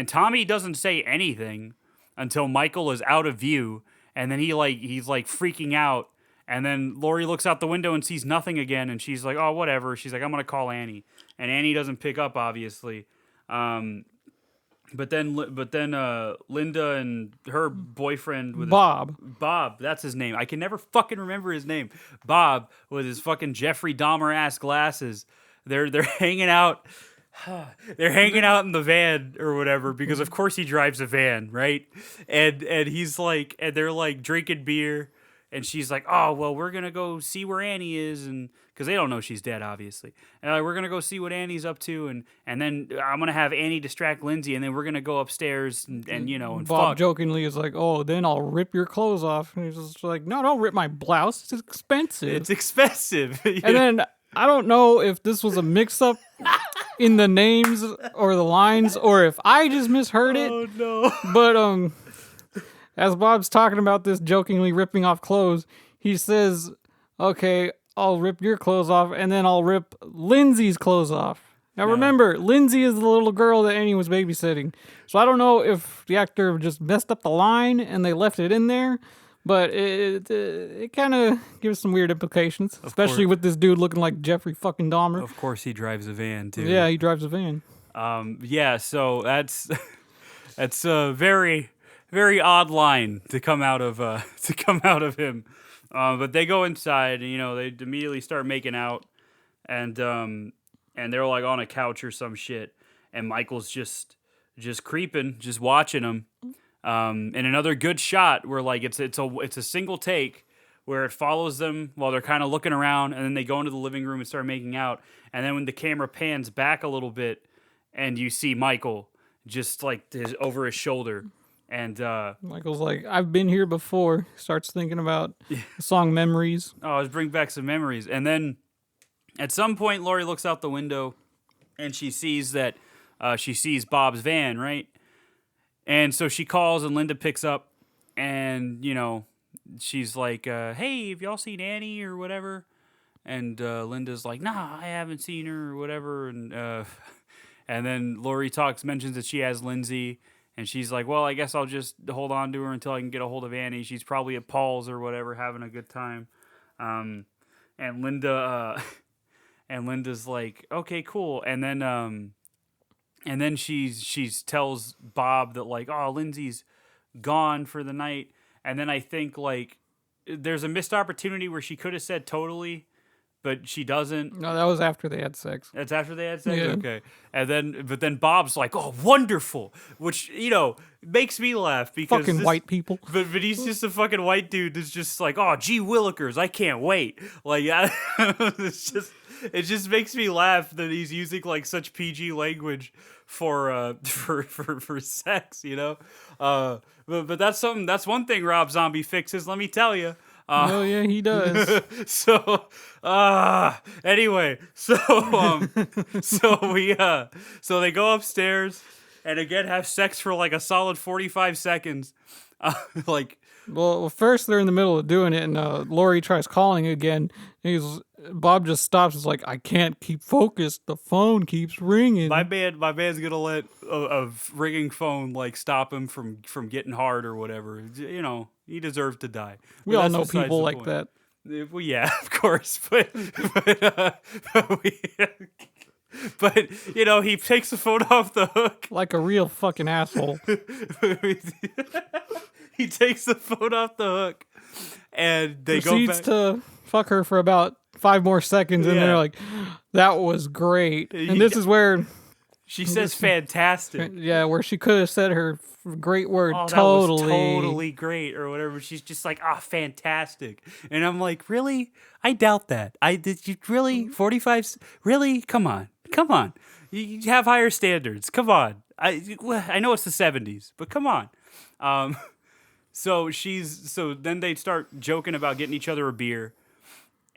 Tommy doesn't say anything until Michael is out of view, and then he's freaking out, and then Laurie looks out the window and sees nothing again, and she's like, oh, whatever. She's like, I'm gonna call Annie, and Annie doesn't pick up, obviously. But then Linda and her boyfriend with Bob, that's his name. I can never fucking remember his name. Bob, with his fucking Jeffrey Dahmer ass glasses. They're hanging out. They're hanging out in the van or whatever, because of course he drives a van, right? And he's like, and they're like drinking beer, and she's like, oh, well, we're gonna go see where Annie is, and because they don't know she's dead, obviously. And we're gonna go see what Annie's up to, and then I'm gonna have Annie distract Lindsay, and then we're gonna go upstairs and and Bob fuck. jokingly is like, oh, then I'll rip your clothes off. And he's just like, no, don't rip my blouse. It's expensive. It's expensive. And then I don't know if this was a mix-up in the names or the lines, or if I just misheard it. Oh no! But as Bob's talking about this, jokingly ripping off clothes, he says, "Okay, I'll rip your clothes off, and then I'll rip Lindsay's clothes off." Now remember, Lindsay is the little girl that Annie was babysitting. So I don't know if the actor just messed up the line and they left it in there, but it kind of gives some weird implications, especially with this dude looking like Jeffrey fucking Dahmer. Of course, he drives a van too. Yeah, he drives a van. Yeah, so that's a very, very odd line to come out of him. But they go inside, and they immediately start making out, and they're like on a couch or some shit, and Michael's just creeping, just watching them. And another good shot where like it's a single take where it follows them while they're kind of looking around, and then they go into the living room and start making out, and then when the camera pans back a little bit, and you see Michael just like over his shoulder, and Michael's like, I've been here before. Starts thinking about the song Memories. Oh, let's bring back some memories. And then at some point, Laurie looks out the window, and she sees Bob's van, right? And so she calls, and Linda picks up, and she's like, "Hey, have y'all seen Annie or whatever?" And Linda's like, "Nah, I haven't seen her or whatever." And then Laurie mentions that she has Lindsay, and she's like, "Well, I guess I'll just hold on to her until I can get a hold of Annie. She's probably at Paul's or whatever, having a good time." And Linda's like, "Okay, cool." And then she tells Bob that like, "Oh, Lindsay's gone for the night." And then I think like there's a missed opportunity where she could have said totally, but she doesn't. No, that was after they had sex. That's after they had sex? Yeah. Okay. But then Bob's like, "Oh, wonderful," which, makes me laugh because Fucking white people. But he's just a fucking white dude that's just like, "Oh, gee willikers, I can't wait." Like, it just makes me laugh that he's using like such PG language for sex, But that's one thing Rob Zombie fixes, let me tell you. Oh yeah, he does. So anyway, so they go upstairs and again have sex for like a solid 45 seconds. Well, first they're in the middle of doing it, and Laurie tries calling again. Bob just stops. It's like, I can't keep focused. The phone keeps ringing. My man's gonna let a ringing phone like stop him from getting hard or whatever. He deserves to die. We all know people like that. Well, yeah, of course, but he takes the phone off the hook like a real fucking asshole. He takes the phone off the hook, and they proceeds go back to fuck her for about 5 more seconds, and Yeah. they're like, "That was great." And this is where She says fantastic. Yeah, where she could have said her great word, Oh, totally. that was totally great or whatever. She's just like, fantastic. And I'm like, really? I doubt that. Did you really? 45? Really? Come on. You have higher standards. Come on. I know it's the 70s, but come on. So then they start joking about getting each other a beer.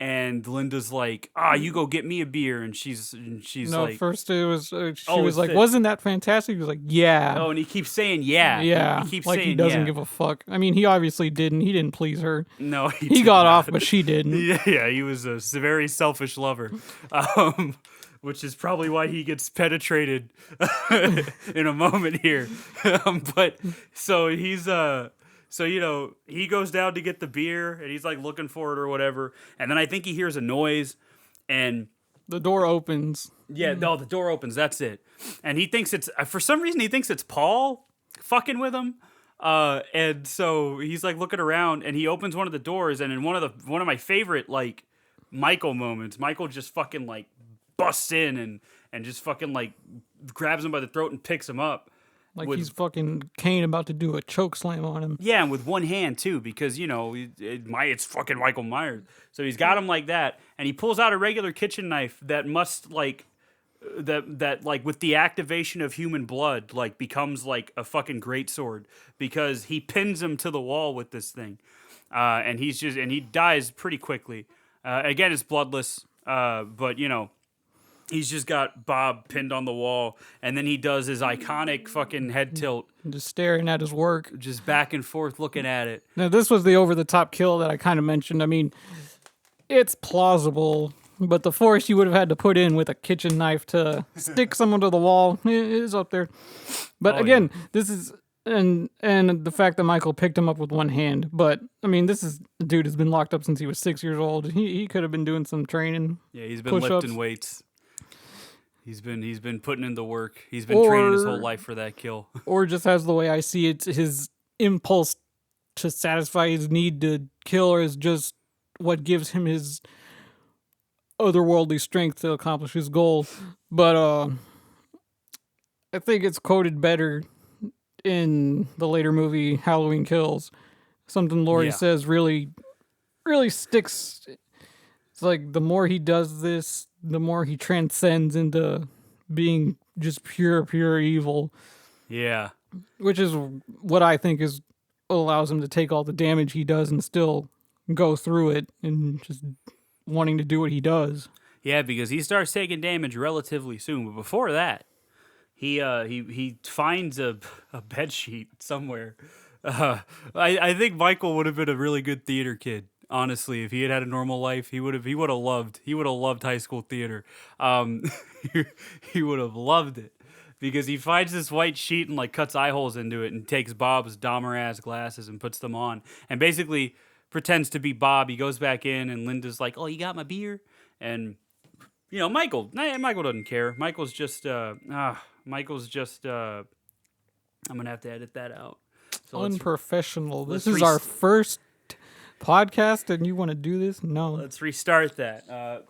And Linda's like, you go get me a beer. And she's No, like, first it was, she Oh, was it's like, it. wasn't that fantastic? He was like, yeah. oh, and he keeps saying, yeah. Yeah, He keeps like saying, he doesn't yeah. give a fuck. I mean, he obviously didn't. He didn't please her. No, He did got not. off, but she didn't. Yeah, he was a very selfish lover, which is probably why he gets penetrated in a moment here. But so he's he goes down to get the beer and he's like looking for it or whatever, and then I think he hears a noise, and The door opens. yeah, no, the door opens. That's it, and he thinks it's for some reason he thinks it's Paul fucking with him. And so he's like looking around and he opens one of the doors, and in one of my favorite like Michael moments, Michael just fucking like busts in and just fucking like grabs him by the throat and picks him up. Like with- he's fucking Kane about to do a choke slam on him. Yeah, and with one hand too, because it's fucking Michael Myers. So he's got him like that, and he pulls out a regular kitchen knife that must like that like with the activation of human blood like becomes like a fucking greatsword, because he pins him to the wall with this thing, and he dies pretty quickly. Again, it's bloodless, but he's just got Bob pinned on the wall, and then he does his iconic fucking head tilt, Just staring at his work. just back and forth looking at it. Now, this was the over-the-top kill that I kind of mentioned. I mean, it's plausible, but the force you would have had to put in with a kitchen knife to stick someone to the wall is up there. But again, this is... And the fact that Michael picked him up with one hand. But, I mean, the dude has been locked up since he was 6 years old. He could have been doing some training. Yeah, he's been Push-ups. lifting weights. He's been putting in the work. He's been training his whole life for that kill. Or just as the way I see it, his impulse to satisfy his need to kill is just what gives him his otherworldly strength to accomplish his goal. But I think it's quoted better in the later movie Halloween Kills. Something Laurie says really sticks. It's like the more he does this, the more he transcends into being just pure evil. Yeah. Which is what I think is allows him to take all the damage he does and still go through it and just wanting to do what he does. Yeah, because he starts taking damage relatively soon. But before that, he finds a bed sheet somewhere. I think Michael would have been a really good theater kid. Honestly, if he had a normal life, he would have loved high school theater. He would have loved it, because he finds this white sheet and like cuts eye holes into it and takes Bob's Dahmer ass glasses and puts them on and basically pretends to be Bob. He goes back in and Linda's like, "Oh, you got my beer?" And Michael doesn't care. Michael's just I'm gonna have to edit that out. So Unprofessional. let's This is our first podcast and you want to do this? No. let's restart that.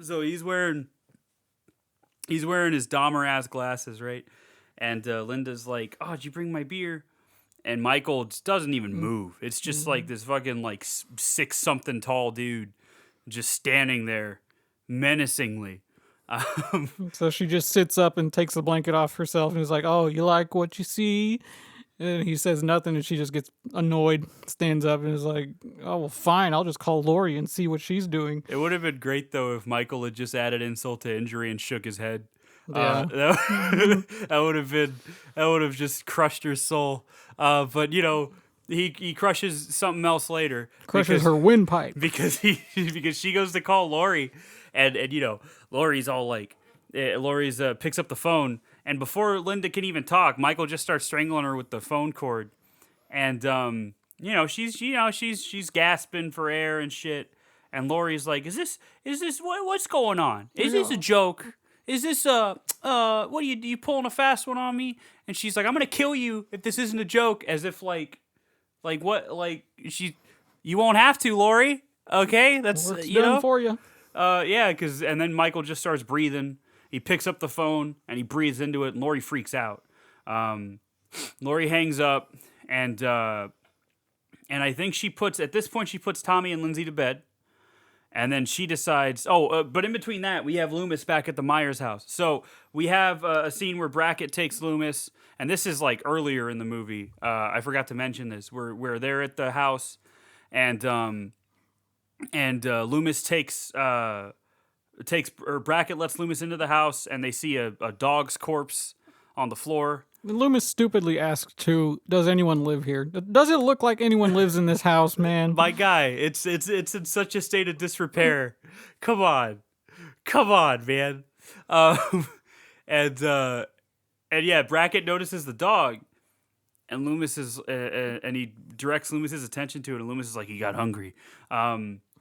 So he's wearing his Dahmer ass glasses, right? And Linda's like, "Oh, did you bring my beer?" And Michael just doesn't even move. It's just like this fucking like 6-something tall dude just standing there menacingly. So she just sits up and takes the blanket off herself and is like, "Oh, you like what you see?" And he says nothing, and she just gets annoyed, stands up, and is like, "Oh, well, fine. I'll just call Laurie and see what she's doing." It would have been great though if Michael had just added insult to injury and shook his head. Yeah. That would have just crushed her soul. But he crushes something else later. Crushes her windpipe. because she goes to call Laurie, and Laurie's all like, Laurie's picks up the phone, and before Linda can even talk, Michael just starts strangling her with the phone cord, and she's gasping for air and shit, and Laurie's like, is this what's going on? Is this a joke? Is this what are you pulling a fast one on me? And she's like, I'm gonna kill you if this isn't a joke, as if like what, like you won't have to, Laurie. Okay, that's Work's done for you. yeah, and then Michael just starts breathing, He picks up the phone and he breathes into it, and Lori freaks out. Lori hangs up, and I think she puts Tommy and Lindsay to bed. And then she decides, but in between that, we have Loomis back at the Myers house. So we have a scene where Brackett takes Loomis, and this is like earlier in the movie. I forgot to mention this. We're there at the house, and Loomis Brackett lets Loomis into the house, and they see a dog's corpse on the floor. Loomis stupidly asks too, does anyone live here? Does it look like anyone lives in this house, man? My guy, it's in such a state of disrepair. Come on, man. And yeah, Brackett notices the dog, and Loomis and he directs Loomis's attention to it, and Loomis is like, he got hungry,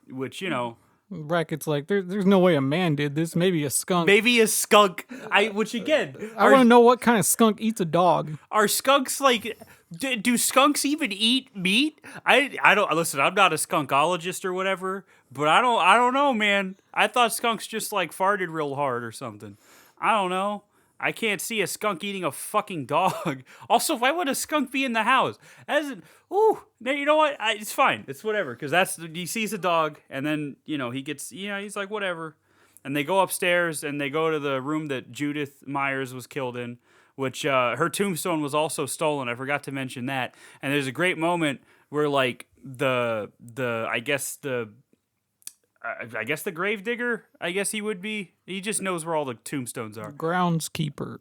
which, you know. Brackett's like, there's no way a man did this. Maybe a skunk. Which again, I want to know what kind of skunk eats a dog. Are skunks like? Do skunks even eat meat? I don't listen. I'm not a skunkologist or whatever, but I don't know, man. I thought skunks just like farted real hard or something. I don't know. I can't see a skunk eating a fucking dog. Also, why would a skunk be in the house? You know what? It's fine. It's whatever. Because he sees a dog, and then, he gets, he's like, whatever. And they go upstairs, and they go to the room that Judith Myers was killed in, which her tombstone was also stolen. I forgot to mention that. And there's a great moment where, like, I guess the gravedigger, I guess he would be. He just knows where all the tombstones are. Groundskeeper.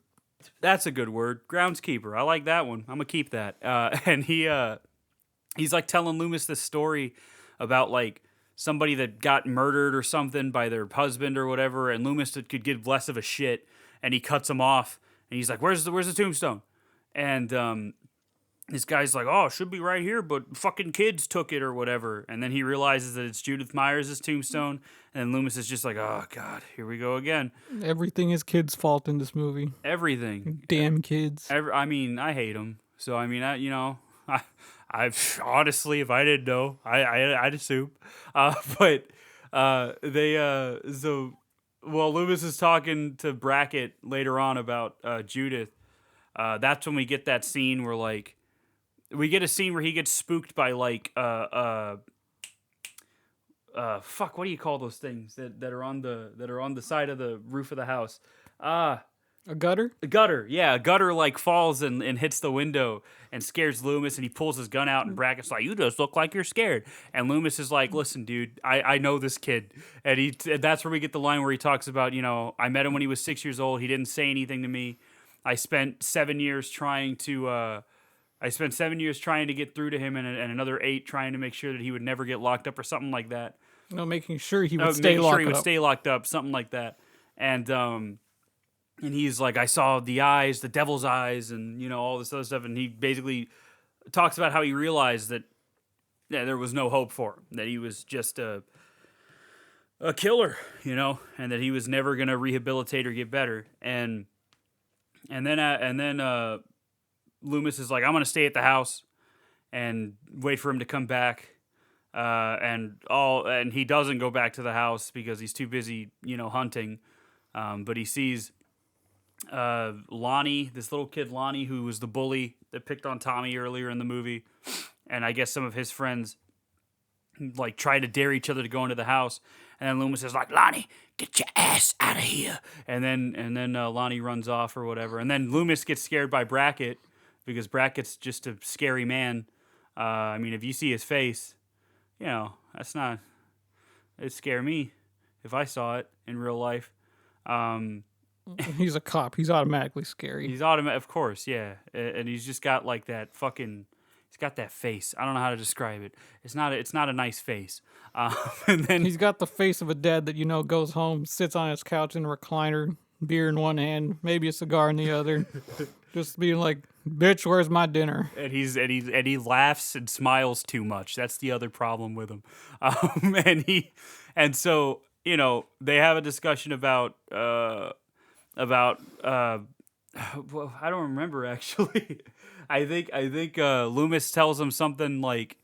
That's a good word. Groundskeeper. I like that one. I'm going to keep that. And he's like telling Loomis this story about like somebody that got murdered or something by their husband or whatever. And Loomis could give less of a shit. And he cuts him off. And he's like, where's the tombstone? And this guy's like, oh, it should be right here, but fucking kids took it or whatever. And then he realizes that it's Judith Myers' tombstone. And then Loomis is just like, oh, God, here we go again. Everything is kids' fault in this movie. Everything. Damn kids. I hate them. So, I mean, I've honestly, if I didn't know, I'd assume. While Loomis is talking to Brackett later on about Judith, that's when we get that scene where, like, we get a scene where he gets spooked by, like, fuck, what do you call those things that are on the side of the roof of the house? A gutter? A gutter, yeah. A gutter, like, falls and hits the window and scares Loomis, and he pulls his gun out, and Brackett's like, you just look like you're scared. And Loomis is like, listen, dude, I know this kid. And that's where we get the line where he talks about, I met him when he was 6 years old. He didn't say anything to me. I spent 7 years trying to get through to him, and another 8 trying to make sure that he would never get locked up or something like that. No, making sure he would stay locked up, something like that. And he's like, I saw the eyes, the devil's eyes, and all this other stuff. And he basically talks about how he realized that there was no hope for him, that he was just a killer, and that he was never gonna rehabilitate or get better. And then Loomis is like, I'm gonna stay at the house and wait for him to come back. And he doesn't go back to the house because he's too busy, hunting. But he sees Lonnie, this little kid Lonnie, who was the bully that picked on Tommy earlier in the movie, and I guess some of his friends like try to dare each other to go into the house, and then Loomis is like, Lonnie, get your ass out of here, and then Lonnie runs off or whatever, and then Loomis gets scared by Brackett because Brackett's just a scary man. I mean, if you see his face, it'd scare me if I saw it in real life. He's a cop. He's automatically scary. Of course, yeah. And he's just got like that fucking. He's got that face. I don't know how to describe it. It's not a nice face. And then he's got the face of a dad that goes home, sits on his couch in a recliner, beer in one hand, maybe a cigar in the other, just being like, "Bitch, where's my dinner?" And he laughs and smiles too much. That's the other problem with him. So they have a discussion about well, I don't remember actually. I think Loomis tells him something like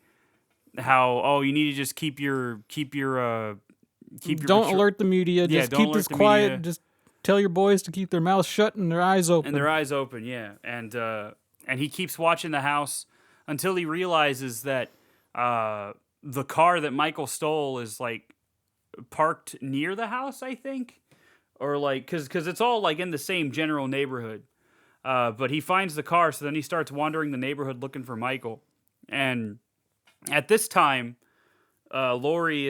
how you need to just keep your don't alert the media. Just keep this quiet. Just tell your boys to keep their mouths shut and their eyes open. And their eyes open, yeah. And he keeps watching the house until he realizes that the car that Michael stole is like parked near the house, I think, or like because it's all like in the same general neighborhood. But he finds the car, so then he starts wandering the neighborhood looking for Michael. And at this time, Lori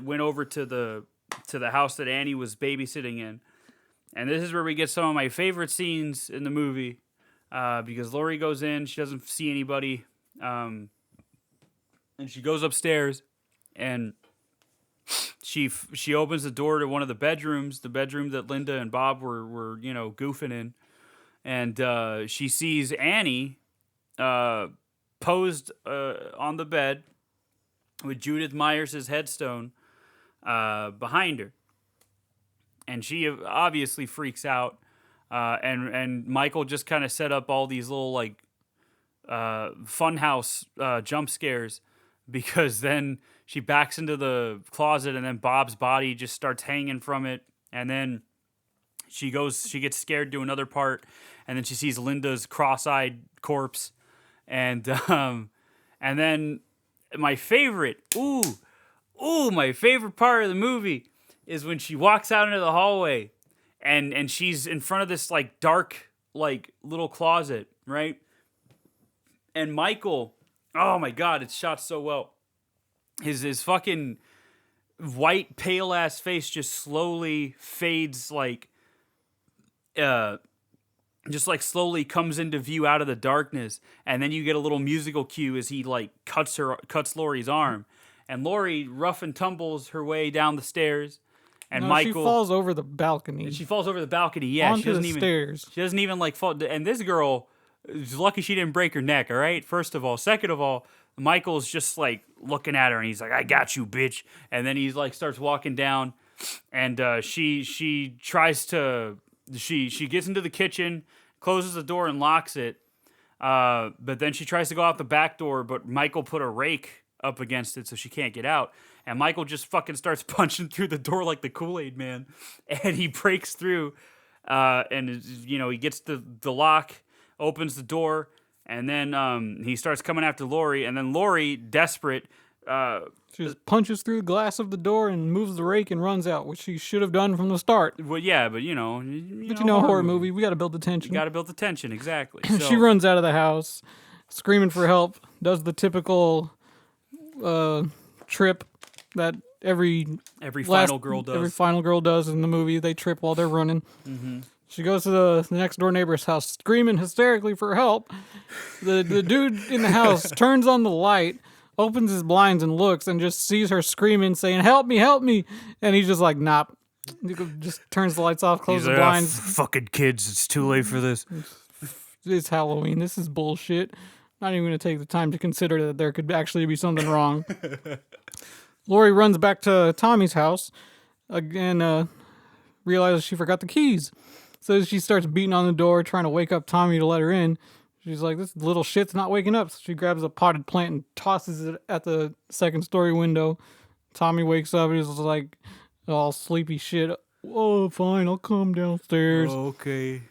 went over to the house that Annie was babysitting in. And this is where we get some of my favorite scenes in the movie, because Lori goes in, she doesn't see anybody, and she goes upstairs, and she opens the door to one of the bedrooms, the bedroom that Linda and Bob were goofing in, and she sees Annie posed on the bed with Judith Myers' headstone behind her. And she obviously freaks out, and Michael just kind of set up all these little like funhouse jump scares, because then she backs into the closet, and then Bob's body just starts hanging from it, and then she gets scared to another part, and then she sees Linda's cross-eyed corpse, and then my favorite part of the movie is when she walks out into the hallway and she's in front of this like dark like little closet, right? And Michael, oh my God, it's shot so well. His fucking white pale ass face just slowly fades, like just like slowly comes into view out of the darkness, and then you get a little musical cue as he like cuts Lori's arm, and Lori rough and tumbles her way down the stairs. And Michael, she falls over the balcony. She falls over the balcony. Yeah, onto the stairs. She doesn't even like fall. And this girl is lucky she didn't break her neck. All right. First of all, second of all, Michael's just like looking at her, and he's like, "I got you, bitch." And then he's like starts walking down, and she tries to she gets into the kitchen, closes the door, and locks it. But then she tries to go out the back door, but Michael put a rake up against it, so she can't get out. And Michael just fucking starts punching through the door like the Kool-Aid Man. And he breaks through, and he gets the lock, opens the door, and then he starts coming after Lori. And then Lori, desperate, she just punches through the glass of the door and moves the rake and runs out, which she should have done from the start. Well, yeah, but horror movie, we got to build the tension. You got to build the tension, exactly. So. She runs out of the house, screaming for help, does the typical trip that every final girl does in the movie. They trip while they're running. Mm-hmm. She goes to the next door neighbor's house, screaming hysterically for help. The dude in the house turns on the light, opens his blinds and looks, and just sees her screaming, saying, "Help me, help me!" And he's just like, "Nah." He just turns the lights off, closes the blinds. Fucking kids, it's too late for this. It's Halloween. This is bullshit. Not even going to take the time to consider that there could actually be something wrong. Lori runs back to Tommy's house again, realizes she forgot the keys. So she starts beating on the door, trying to wake up Tommy to let her in. She's like, "This little shit's not waking up." So she grabs a potted plant and tosses it at the second story window. Tommy wakes up and he's like all sleepy shit. "Oh, fine, I'll come downstairs." Okay.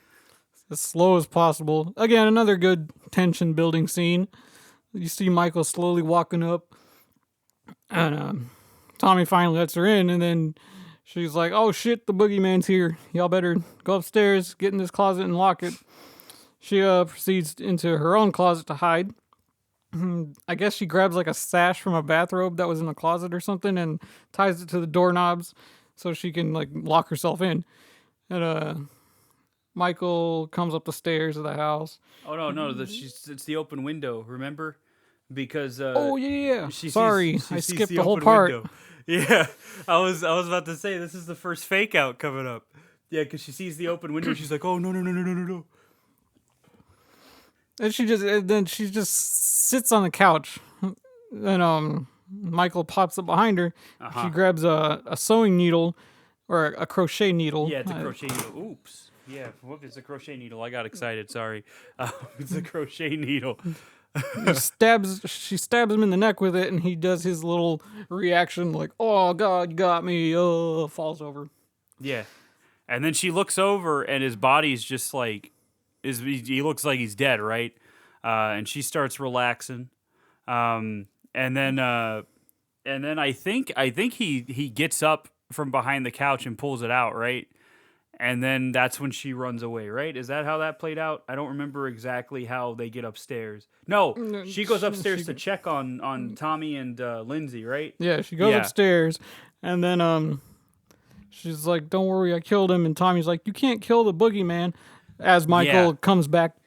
As slow as possible. Again, another good tension building scene. You see Michael slowly walking up, and Tommy finally lets her in, and then she's like, "Oh shit, the boogeyman's here. Y'all better go upstairs, get in this closet, and lock it." She proceeds into her own closet to hide. I guess she grabs like a sash from a bathrobe that was in the closet or something and ties it to the doorknobs so she can like lock herself in. And Michael comes up the stairs of the house. Oh no! It's the open window. Remember, because oh yeah. She skipped the whole part. Window. Yeah, I was about to say this is the first fake out coming up. Yeah, because she sees the open window. She's like, "Oh no!" And she just sits on the couch, and Michael pops up behind her. Uh-huh. She grabs a sewing needle or a crochet needle. Yeah, it's a crochet needle. Oops. Yeah, it's a crochet needle. I got excited. Sorry. It's a crochet needle. She stabs him in the neck with it, and he does his little reaction like, "Oh God, you got me!" Falls over. Yeah, And then she looks over, and his body's just like, he looks like he's dead, right? And she starts relaxing. And then I think he gets up from behind the couch and pulls it out, right? And then that's when she runs away, right? Is that how that played out? I don't remember exactly how they get upstairs. No, she goes upstairs to check on Tommy and Lindsay, right? Yeah, she goes upstairs, and then she's like, "Don't worry, I killed him." And Tommy's like, "You can't kill the boogeyman." As Michael comes back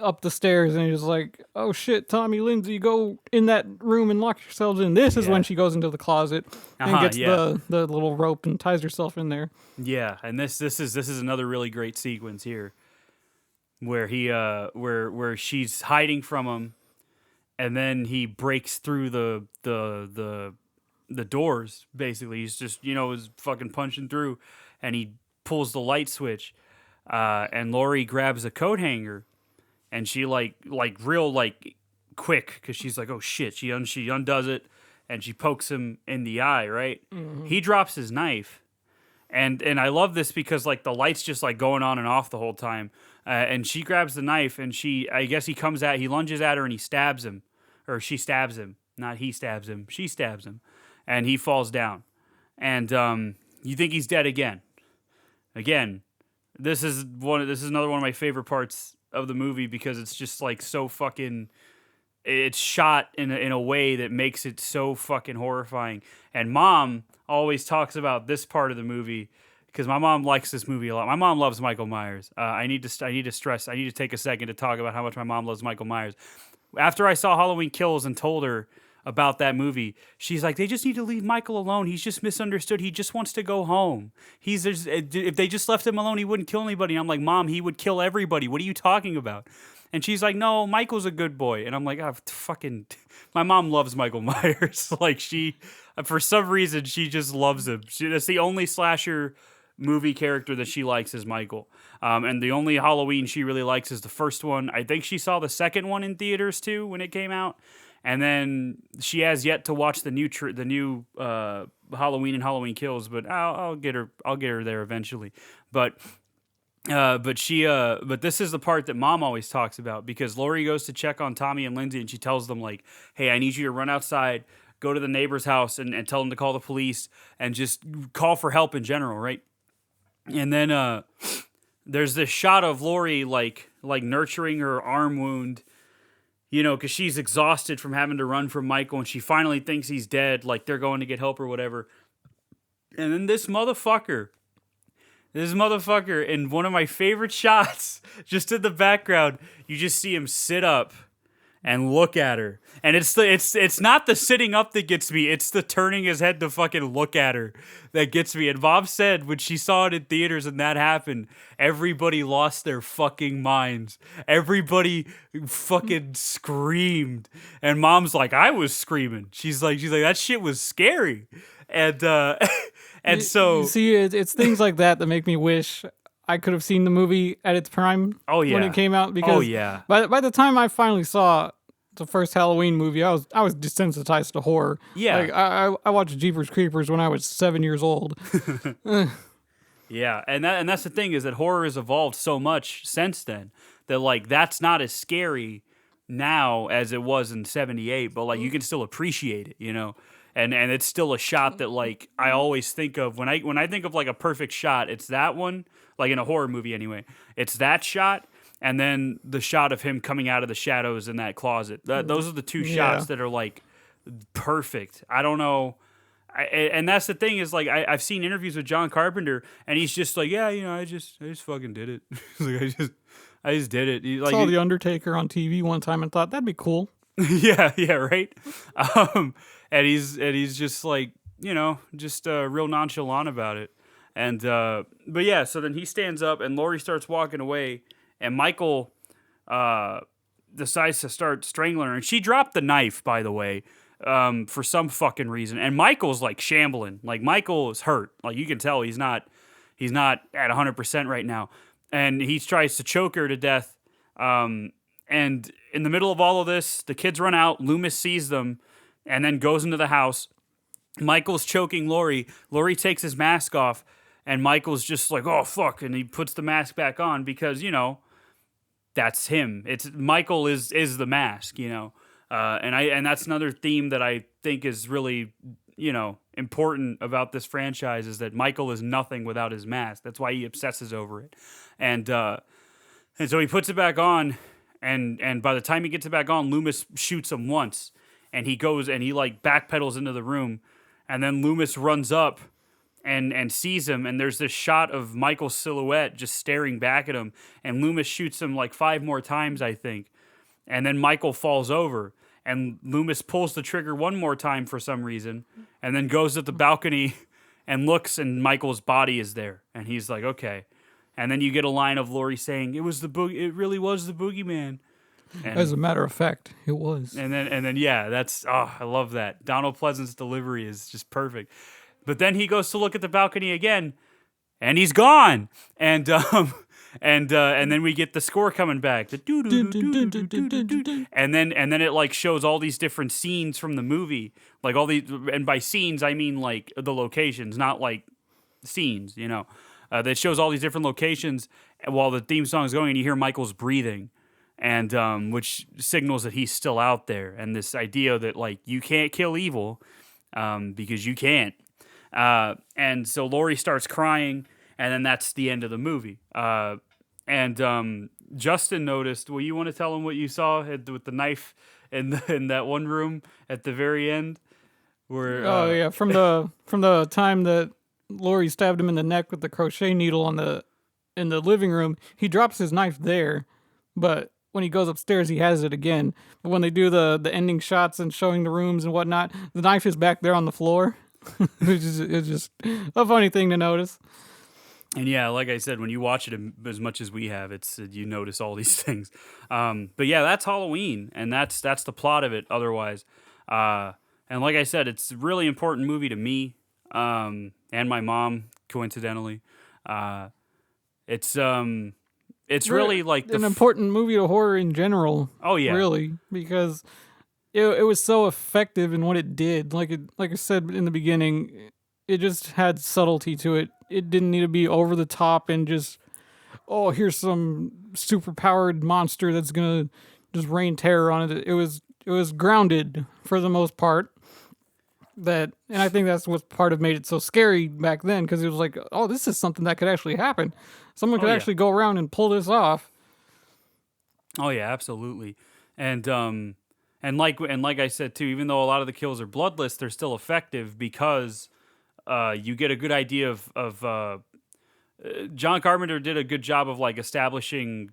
up the stairs, and he's like, "Oh shit, Tommy, Lindsay, go in that room and lock yourselves in." This is when she goes into the closet and gets the little rope and ties herself in there. Yeah, and this is another really great sequence here, where he where she's hiding from him, and then he breaks through the doors. Basically, he's just is fucking punching through, and he pulls the light switch, and Laurie grabs a coat hanger, and she like real quick, because she's like, oh shit, she undoes it, and she pokes him in the eye. Right, he drops his knife. And I love this because the light's just going on and off the whole time. And she grabs the knife, and I guess he lunges at her and he stabs him. Or she stabs him. Not he stabs him. She stabs him. And he falls down. And you think he's dead again. Again, this is another one of my favorite parts of the movie, because it's just so fucking... It's shot in a way that makes it so fucking horrifying. And Mom always talks about this part of the movie, because my mom likes this movie a lot. My mom loves Michael Myers. I need to take a second to talk about how much my mom loves Michael Myers. After I saw Halloween Kills and told her about that movie, she's like, they just need to leave Michael alone. He's just misunderstood. He just wants to go home. If they just left him alone, he wouldn't kill anybody. And I'm like, Mom, he would kill everybody. What are you talking about? And she's like, no, Michael's a good boy. And I'm like, oh, fucking... My mom loves Michael Myers. For some reason, she just loves him. That's the only slasher movie character that she likes is Michael. And the only Halloween she really likes is the first one. I think she saw the second one in theaters, too, when it came out. And then she has yet to watch the new Halloween and Halloween Kills, but I'll get her there eventually. But this is the part that Mom always talks about, because Laurie goes to check on Tommy and Lindsay, and she tells them hey, I need you to run outside, go to the neighbor's house, and tell them to call the police, and just call for help in general, right? And then there's this shot of Laurie nurturing her arm wound, because she's exhausted from having to run from Michael, and she finally thinks he's dead, they're going to get help or whatever. And then this motherfucker, in one of my favorite shots, just in the background, you just see him sit up and look at her. And it's not the sitting up that gets me, it's the turning his head to fucking look at her that gets me. And Bob said when she saw it in theaters and that happened, everybody lost their fucking minds. Everybody fucking screamed. And Mom's like, I was screaming. She's like, that shit was scary. And so... You see, it's things like that make me wish I could have seen the movie at its prime when it came out. Because by the time I finally saw the first Halloween movie, I was desensitized to horror. Yeah. I watched Jeepers Creepers when I was 7 years old. Yeah, and that's the thing, is that horror has evolved so much since then that that's not as scary now as it was in 78, but you can still appreciate it, And it's still a shot that I always think of when I think of a perfect shot. It's that one, in a horror movie anyway. It's that shot, and then the shot of him coming out of the shadows in that closet. Those are the two shots that are perfect. I don't know, and that's the thing, is I've seen interviews with John Carpenter, and he's just I just fucking did it. I just did it. I saw The Undertaker on TV one time and thought that'd be cool. yeah, right. And he's just just real nonchalant about it. And but yeah, so then he stands up, and Laurie starts walking away, and Michael decides to start strangling her, and she dropped the knife, by the way, for some fucking reason. And Michael's shambling, Michael is hurt, you can tell he's not at 100% right now, and he tries to choke her to death. And in the middle of all of this, the kids run out. Loomis sees them, and then goes into the house. Michael's choking Laurie. Laurie takes his mask off, and Michael's just like, oh fuck, and he puts the mask back on because that's him. It's Michael is the mask, and that's another theme that I think is really important about this franchise is that Michael is nothing without his mask. That's why he obsesses over it, and so he puts it back on, and by the time he gets it back on, Loomis shoots him once, and he goes and he like backpedals into the room, and then Loomis runs up and sees him, and there's this shot of Michael's silhouette just staring back at him, and Loomis shoots him like 5 more times, I think, and then Michael falls over, and Loomis pulls the trigger one more time for some reason, and then goes at the balcony and looks, and Michael's body is there, and he's like, okay, and then you get a line of Laurie saying, it really was the boogeyman. And, as a matter of fact, it was. And then yeah, that's I love that. Donald Pleasant's delivery is just perfect. But then he goes to look at the balcony again, and he's gone. And then we get the score coming back. The and then it like shows all these different scenes from the movie, like all these. And by scenes, I mean like the locations, not like scenes. That shows all these different locations while the theme song is going, and you hear Michael's breathing, and which signals that he's still out there. And this idea that like you can't kill evil, because you can't. And so Laurie starts crying, and then that's the end of the movie. And Justin noticed. Well, you want to tell him what you saw with the knife in that one room at the very end? Where from the time that Laurie stabbed him in the neck with the crochet needle in the living room, he drops his knife there, but when he goes upstairs, he has it again. But when they do the ending shots and showing the rooms and whatnot, the knife is back there on the floor. It's just a funny thing to notice. And yeah, like I said, when you watch it as much as we have, it's you notice all these things. But yeah, that's Halloween, and that's the plot of it. Otherwise, and like I said, it's a really important movie to me, and my mom, coincidentally. It's really like an important movie to horror in general. Oh yeah, really, because it was so effective in what it did. Like I said in the beginning, it just had subtlety to it. It didn't need to be over the top and just, oh, here's some super powered monster that's gonna just rain terror on it. It was grounded for the most part. And I think that's what part of made it so scary back then, because it was like, oh, this is something that could actually happen. Someone could actually go around and pull this off. Oh yeah, absolutely. And like I said too, even though a lot of the kills are bloodless, they're still effective because you get a good idea of John Carpenter did a good job of like establishing,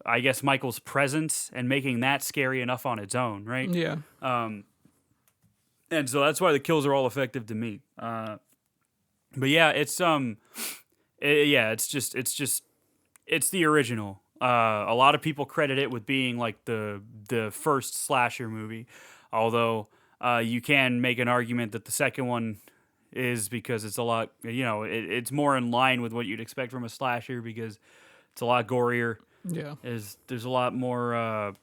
I guess, Michael's presence and making that scary enough on its own, right? Yeah. And so that's why the kills are all effective to me. But yeah, it's the original. A lot of people credit it with being like the first slasher movie, although you can make an argument that the second one is, because it's a lot, it's more in line with what you'd expect from a slasher because it's a lot gorier. Yeah. There's a lot more.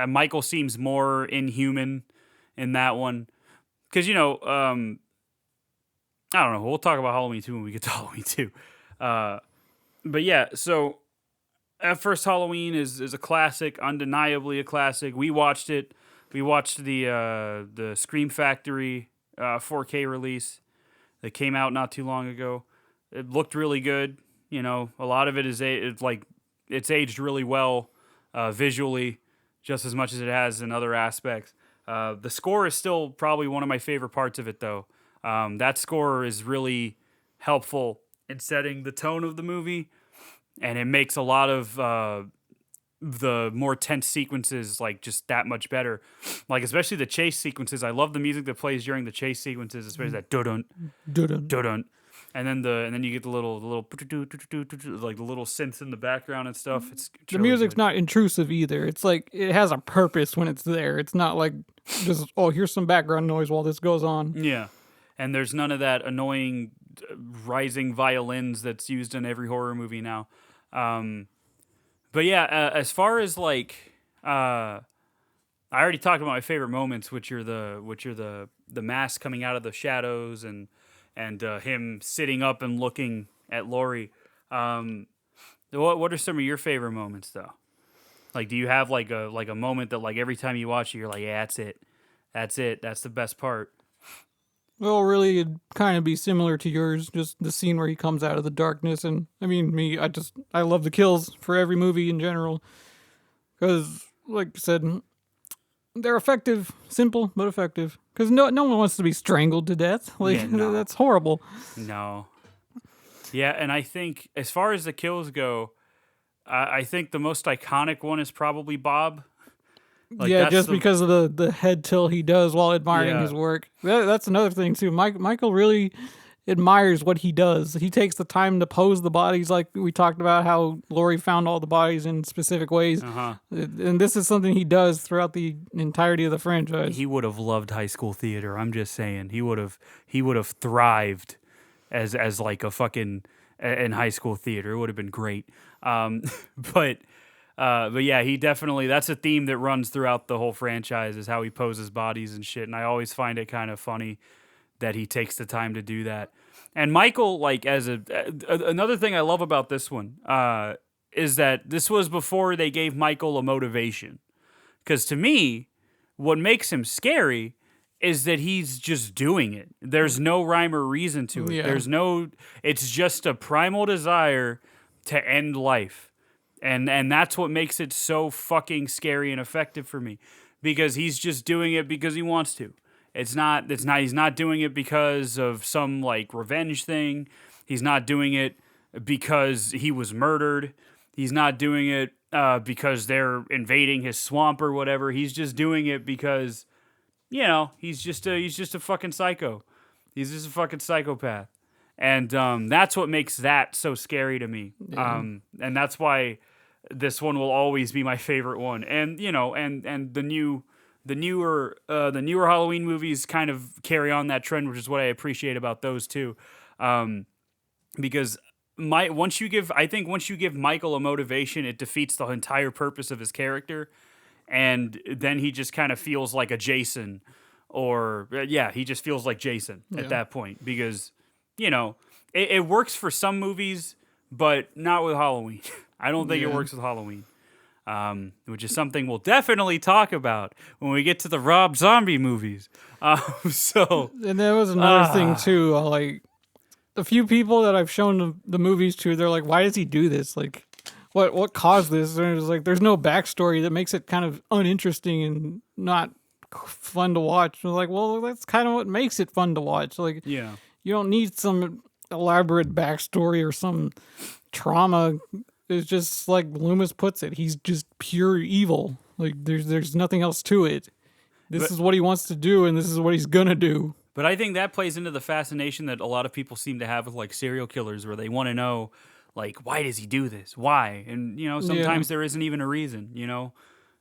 Michael seems more inhuman in that one, because I don't know. We'll talk about Halloween 2 when we get to Halloween 2. But yeah, so at first Halloween is a classic, undeniably a classic. We watched it. We watched the Scream Factory 4K release that came out not too long ago. It looked really good. A lot of it is it's aged really well visually, just as much as it has in other aspects. The score is still probably one of my favorite parts of it, though. That score is really helpful in setting the tone of the movie, and it makes a lot of the more tense sequences like just that much better. Like especially the chase sequences. I love the music that plays during the chase sequences, especially that dun dun dun, and then you get the little like the little synths in the background and stuff. It's the really music's good. not intrusive either. It's like it has a purpose when it's there. It's not like just, oh, here's some background noise while this goes on. Yeah, and there's none of that annoying rising violins that's used in every horror movie now. But yeah, as far as like, I already talked about my favorite moments, which are the mask coming out of the shadows and and him sitting up and looking at Laurie. What are some of your favorite moments though? Like, do you have like a moment that like every time you watch it, you're like, yeah, that's it, that's the best part? Well, really, it'd kind of be similar to yours, just the scene where he comes out of the darkness. And I mean, I love the kills for every movie in general. Because, like I said, they're effective, simple, but effective. Because no one wants to be strangled to death. Like, Yeah, no. that's horrible. No. Yeah, and I think as far as the kills go, I think the most iconic one is probably Bob. Like, yeah, that's just the- because of the head tilt he does while admiring Yeah. his work. That's another thing, too. Michael really admires what he does. He takes the time to pose the bodies, like we talked about how Laurie found all the bodies in specific ways. Uh-huh. And this is something he does throughout the entirety of the franchise. He would have loved high school theater. I'm just saying, he would have thrived as like a fucking in high school theater. It would have been great. But yeah, he definitely, that's a theme that runs throughout the whole franchise, is how he poses bodies and shit. And I always find it kind of funny that he takes the time to do that. And Michael, like, as another thing I love about this one, is that this was before they gave Michael a motivation. Because to me, what makes him scary is that he's just doing it. There's no rhyme or reason to it. Yeah. It's just a primal desire to end life. And that's what makes it so fucking scary and effective for me, because he's just doing it because he wants to. He's not doing it because of some like revenge thing. He's not doing it because he was murdered. He's not doing it because they're invading his swamp or whatever. He's just doing it because, he's just a fucking psycho. He's just a fucking psychopath. And that's what makes that so scary to me. Yeah. And that's why this one will always be my favorite one. And and the newer Halloween movies kind of carry on that trend, which is what I appreciate about those too. Because once you give Michael a motivation, it defeats the entire purpose of his character, and then he just kind of feels like a Jason, or he just feels like Jason at that point, because it works for some movies, but not with Halloween. I don't think it works with Halloween, which is something we'll definitely talk about when we get to the Rob Zombie movies. And there was another thing too. Like, a few people that I've shown the movies to, they're like, "Why does he do this? Like, what caused this?" And it's like, there's no backstory that makes it kind of uninteresting and not fun to watch. And like, well, that's kind of what makes it fun to watch. Like, you don't need some elaborate backstory or some trauma. It's just like Loomis puts it. He's just pure evil. Like, there's nothing else to it. This is what he wants to do, and this is what he's gonna do. But I think that plays into the fascination that a lot of people seem to have with like serial killers, where they want to know, like, why does he do this? Why? And sometimes there isn't even a reason.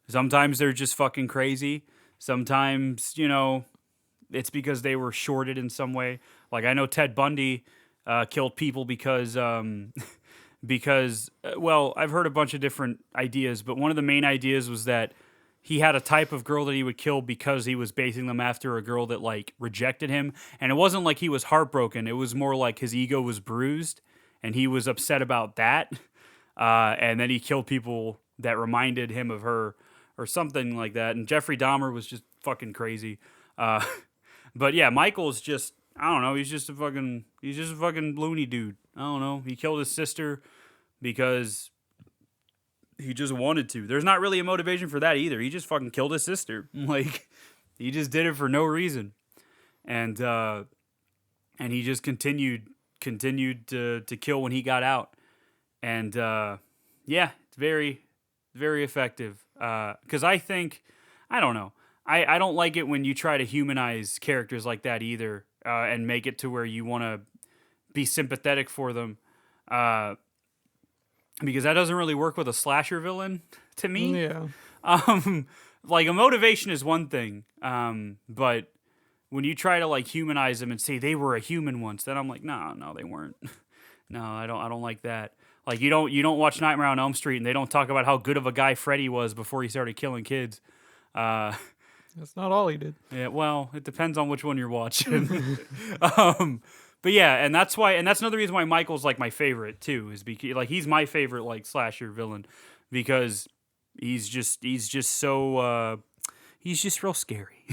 Sometimes they're just fucking crazy. Sometimes it's because they were shorted in some way. Like, I know Ted Bundy killed people because I've heard a bunch of different ideas, but one of the main ideas was that he had a type of girl that he would kill because he was basing them after a girl that like rejected him. And it wasn't like he was heartbroken. It was more like his ego was bruised and he was upset about that. And then he killed people that reminded him of her or something like that. And Jeffrey Dahmer was just fucking crazy. But yeah, Michael's just, I don't know. He's just a fucking loony dude. I don't know. He killed his sister because he just wanted to. There's not really a motivation for that either. He just fucking killed his sister. Like, he just did it for no reason. And he just continued to kill when he got out. And it's very, very effective. Because I think, I don't know. I don't like it when you try to humanize characters like that either, and make it to where you want to be sympathetic for them. Because that doesn't really work with a slasher villain to me. Yeah. Like, a motivation is one thing, but when you try to like humanize them and say they were a human once, then I'm like, no, they weren't. No, I don't like that. Like, you don't watch Nightmare on Elm Street and they don't talk about how good of a guy Freddy was before he started killing kids. That's not all he did. Yeah, well, it depends on which one you're watching. But yeah, and that's another reason why Michael's like my favorite too, is because like he's my favorite like slasher villain because he's just so he's just real scary.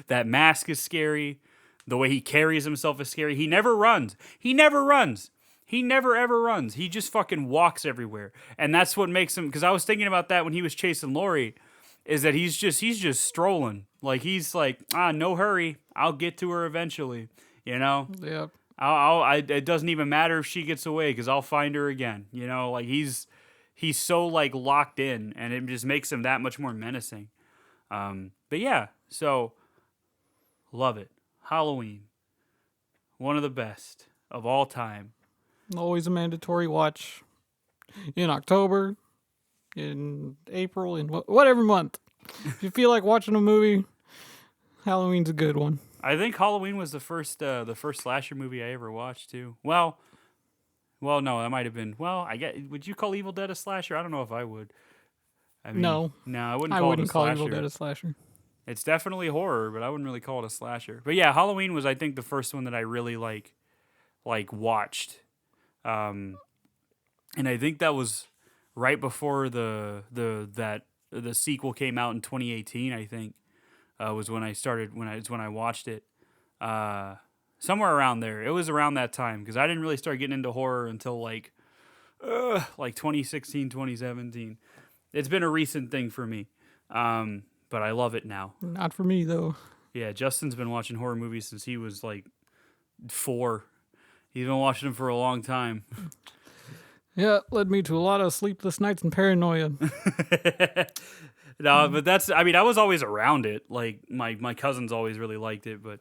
That mask is scary. The way he carries himself is scary. He never runs. He never runs. He never ever runs. He just fucking walks everywhere. And that's what makes him, because I was thinking about that when he was chasing Lori, is that he's just strolling. Like he's like, no hurry. I'll get to her eventually. You know? Yep. It doesn't even matter if she gets away because I'll find her again. You know, like he's so like locked in, and it just makes him that much more menacing. But yeah, so love it. Halloween, one of the best of all time. Always a mandatory watch in October, in April, in whatever month. If you feel like watching a movie, Halloween's a good one. I think Halloween was the first slasher movie I ever watched too. Well, no, that might have been. Well, would you call Evil Dead a slasher? I don't know if I would. I mean, No, I wouldn't. I Call wouldn't it a call slasher. Evil Dead a slasher. It's definitely horror, but I wouldn't really call it a slasher. But yeah, Halloween was, I think, the first one that I really like watched, and I think that was right before the sequel came out in 2018. I think was when I watched it. Somewhere around there. It was around that time because I didn't really start getting into horror until like 2016, 2017. It's been a recent thing for me. But I love it now. Not for me, though. Yeah, Justin's been watching horror movies since he was like 4. He's been watching them for a long time. Yeah, led me to a lot of sleepless nights and paranoia. No, but I was always around it. Like my cousins always really liked it, but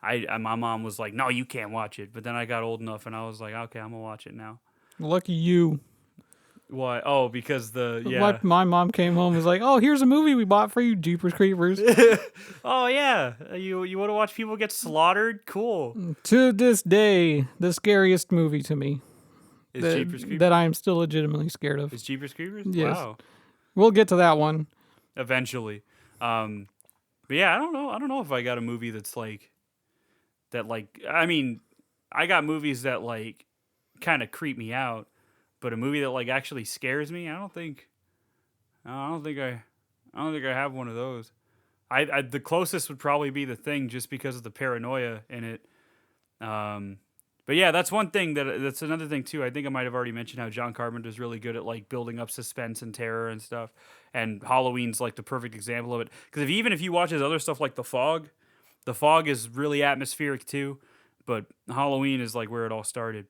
my mom was like, "No, you can't watch it." But then I got old enough, and I was like, "Okay, I'm gonna watch it now." Lucky you. Why? Oh, because yeah. My mom came home and was like, "Oh, here's a movie we bought for you, Jeepers Creepers." Oh yeah, you want to watch people get slaughtered? Cool. To this day, the scariest movie to me. Is Jeepers Creepers? That I am still legitimately scared of. Is Jeepers Creepers? Yes. Wow. We'll get to that one. Eventually. But yeah, I don't know if I got a movie that's like that. Like, I mean, I got movies that like kind of creep me out, but a movie that like actually scares me, I don't think I have one of those. I the closest would probably be The Thing, just because of the paranoia in it. But yeah, that's one thing that's another thing too. I think I might have already mentioned how John Carpenter is really good at like building up suspense and terror and stuff. And Halloween's like the perfect example of it. Because even if you watch his other stuff like The Fog is really atmospheric too. But Halloween is like where it all started.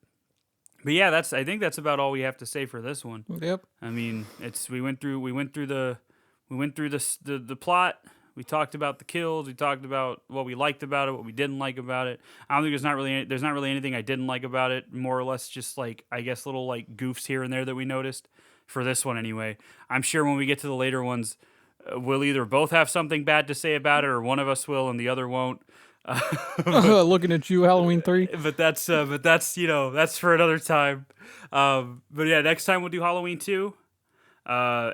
But yeah, I think that's about all we have to say for this one. Yep. I mean, we went through the plot. We talked about the kills. We talked about what we liked about it, what we didn't like about it. I don't think there's not really anything I didn't like about it. More or less, just like I guess little like goofs here and there that we noticed for this one anyway. I'm sure when we get to the later ones, we'll either both have something bad to say about it, or one of us will and the other won't. Looking at you, Halloween 3. But that's that's for another time. But yeah, next time we'll do Halloween 2. So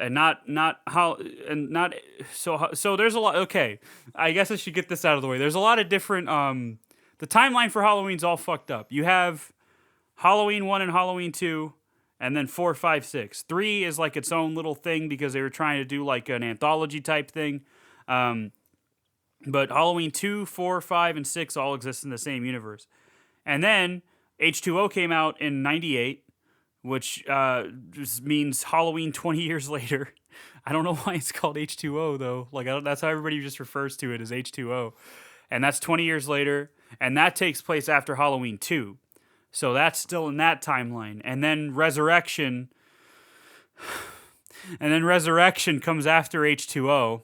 there's a lot. Okay, I guess I should get this out of the way. There's a lot of different. The timeline for Halloween's all fucked up. You have Halloween 1 and Halloween 2, and then 4, 5, 6. 3 is like its own little thing because they were trying to do like an anthology type thing. But Halloween 2, 4, 5, and 6 all exist in the same universe. And then H2O came out in 98. Which just means Halloween 20 years later. I don't know why it's called H2O, though. Like, that's how everybody just refers to it, as H2O. And that's 20 years later. And that takes place after Halloween 2. So that's still in that timeline. And then Resurrection comes after H2O.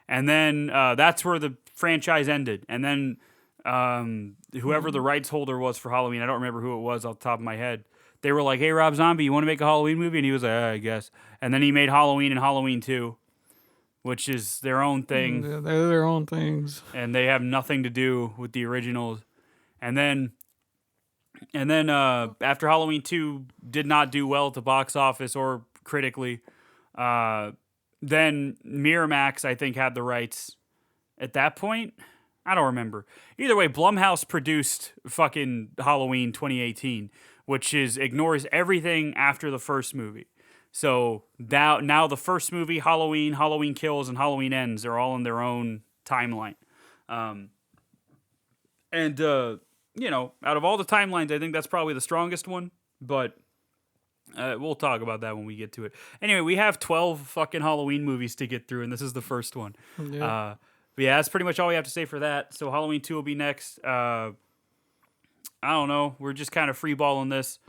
And then that's where the franchise ended. And then whoever the rights holder was for Halloween, I don't remember who it was off the top of my head. They were like, "Hey, Rob Zombie, you want to make a Halloween movie?" And he was like, I guess. And then he made Halloween and Halloween 2, which is their own thing. They're their own things. And they have nothing to do with the originals. And then after Halloween 2 did not do well at the box office or critically, then Miramax, I think, had the rights at that point. I don't remember. Either way, Blumhouse produced fucking Halloween 2018, which ignores everything after the first movie. So now the first movie, Halloween, Halloween Kills, and Halloween Ends are all in their own timeline. Out of all the timelines, I think that's probably the strongest one. But we'll talk about that when we get to it. Anyway, we have 12 fucking Halloween movies to get through, and this is the first one. Yeah. But yeah, that's pretty much all we have to say for that. So Halloween 2 will be next. I don't know. We're just kind of freeballing this.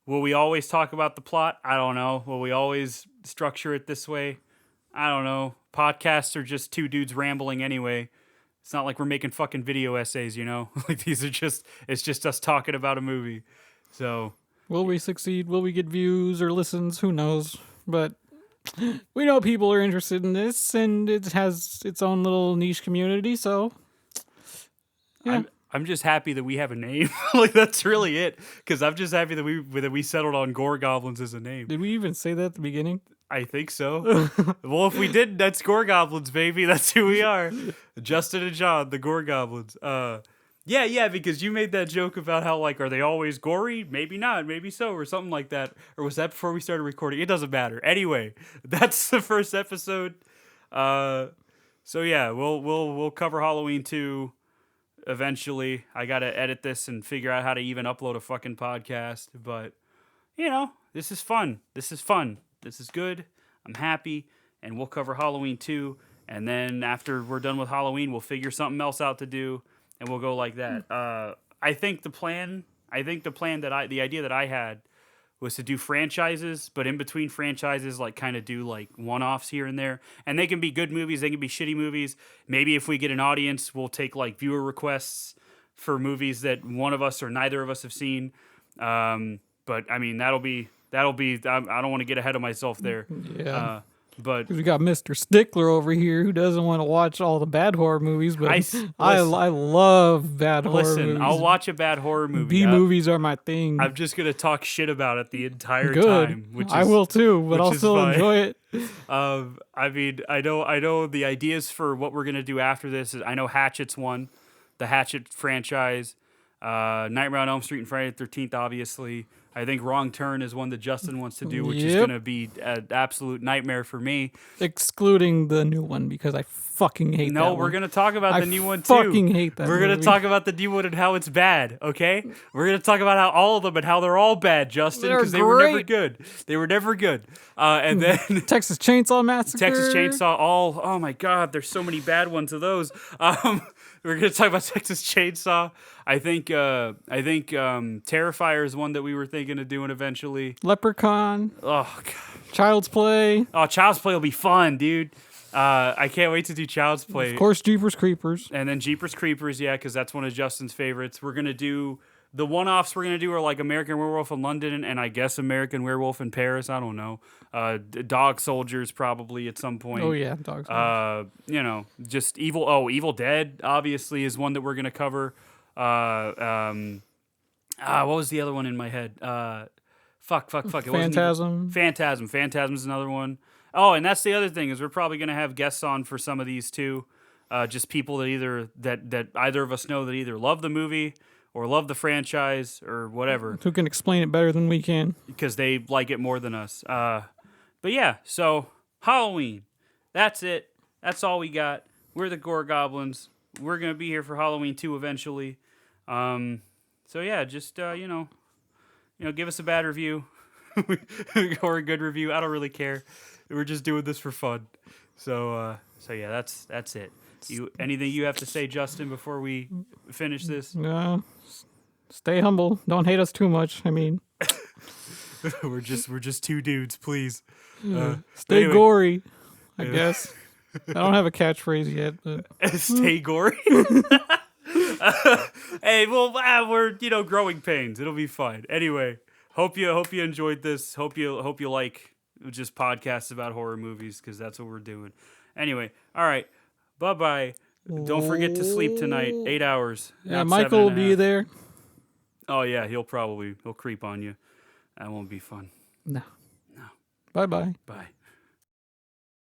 Will we always talk about the plot? I don't know. Will we always structure it this way? I don't know. Podcasts are just two dudes rambling anyway. It's not like we're making fucking video essays, you know? Like it's just us talking about a movie. So Will we succeed? Will we get views or listens? Who knows? But we know people are interested in this, and it has its own little niche community, so yeah. I'm just happy that we have a name. Like that's really it. Because I'm just happy that we settled on Gore Goblins as a name. Did we even say that at the beginning? I think so. Well, if we did, that's Gore Goblins, baby. That's who we are. Justin and John, the Gore Goblins. Yeah, because you made that joke about how, like, are they always gory? Maybe not, maybe so, or something like that. Or was that before we started recording? It doesn't matter. Anyway, that's the first episode. So yeah, we'll cover Halloween 2 eventually. I gotta edit this and figure out how to even upload a fucking podcast. But, this is fun. This is good. I'm happy. And we'll cover Halloween 2. And then after we're done with Halloween, we'll figure something else out to do. And we'll go like that. I think the idea that I had was to do franchises, but in between franchises, like kind of do like one-offs here and there. And they can be good movies. They can be shitty movies. Maybe if we get an audience, we'll take like viewer requests for movies that one of us or neither of us have seen. But I mean, that'll be, I don't want to get ahead of myself there. Yeah. But we got Mr. Stickler over here who doesn't want to watch all the bad horror movies, but I love bad horror movies. Listen, I'll watch a bad horror movie. B movies are my thing. I'm just going to talk shit about it the entire time. Which is, I will too, but I'll still enjoy it. I mean, I know the ideas for what we're going to do after this. I know Hatchet's one, the Hatchet franchise, Nightmare on Elm Street and Friday the 13th, obviously. I think Wrong Turn is one that Justin wants to do, which is going to be an absolute nightmare for me. Excluding the new one, because I fucking hate that one. No, we're going to talk about the new one, too. I fucking hate that We're going to talk about the new one and how it's bad, okay? We're going to talk about how all of them and how they're all bad, Justin, because they were never good. They were never good. And then Texas Chainsaw Massacre. Texas Chainsaw, oh my God, there's so many bad ones of those. We're going to talk about Texas Chainsaw. I think Terrifier is one that we were thinking of doing eventually. Leprechaun. Oh, God. Child's Play. Oh, Child's Play will be fun, dude. I can't wait to do Child's Play. Of course, Jeepers Creepers. And then Jeepers Creepers, yeah, because that's one of Justin's favorites. We're going to do... The one-offs we're going to do are like American Werewolf in London and I guess American Werewolf in Paris. I don't know. Dog Soldiers probably at some point. Oh, yeah. Dog Soldiers. Just Evil Dead obviously is one that we're going to cover. What was the other one in my head? Fuck. Phantasm. Phantasm is another one. Oh, and that's the other thing is we're probably going to have guests on for some of these too. Just people that either of us know that either love the movie or love the franchise or whatever. Who can explain it better than we can. Because they like it more than us. But yeah, so Halloween. That's it. That's all we got. We're the Gore Goblins. We're going to be here for Halloween 2 eventually. So yeah, just, give us a bad review or a good review. I don't really care. We're just doing this for fun. So yeah, that's it. Anything you have to say, Justin, before we finish this? No. Stay humble. Don't hate us too much. I mean, we're just two dudes, please. Stay gory, I guess. I don't have a catchphrase yet, but stay gory. Hey, well, we're growing pains. It'll be fine. Anyway, hope you enjoyed this. Hope you like just podcasts about horror movies because that's what we're doing. Anyway, all right. Bye-bye. Don't forget to sleep tonight. 8 hours. Yeah, Michael will be there. Oh, yeah. He'll creep on you. That won't be fun. No. Bye-bye. Bye.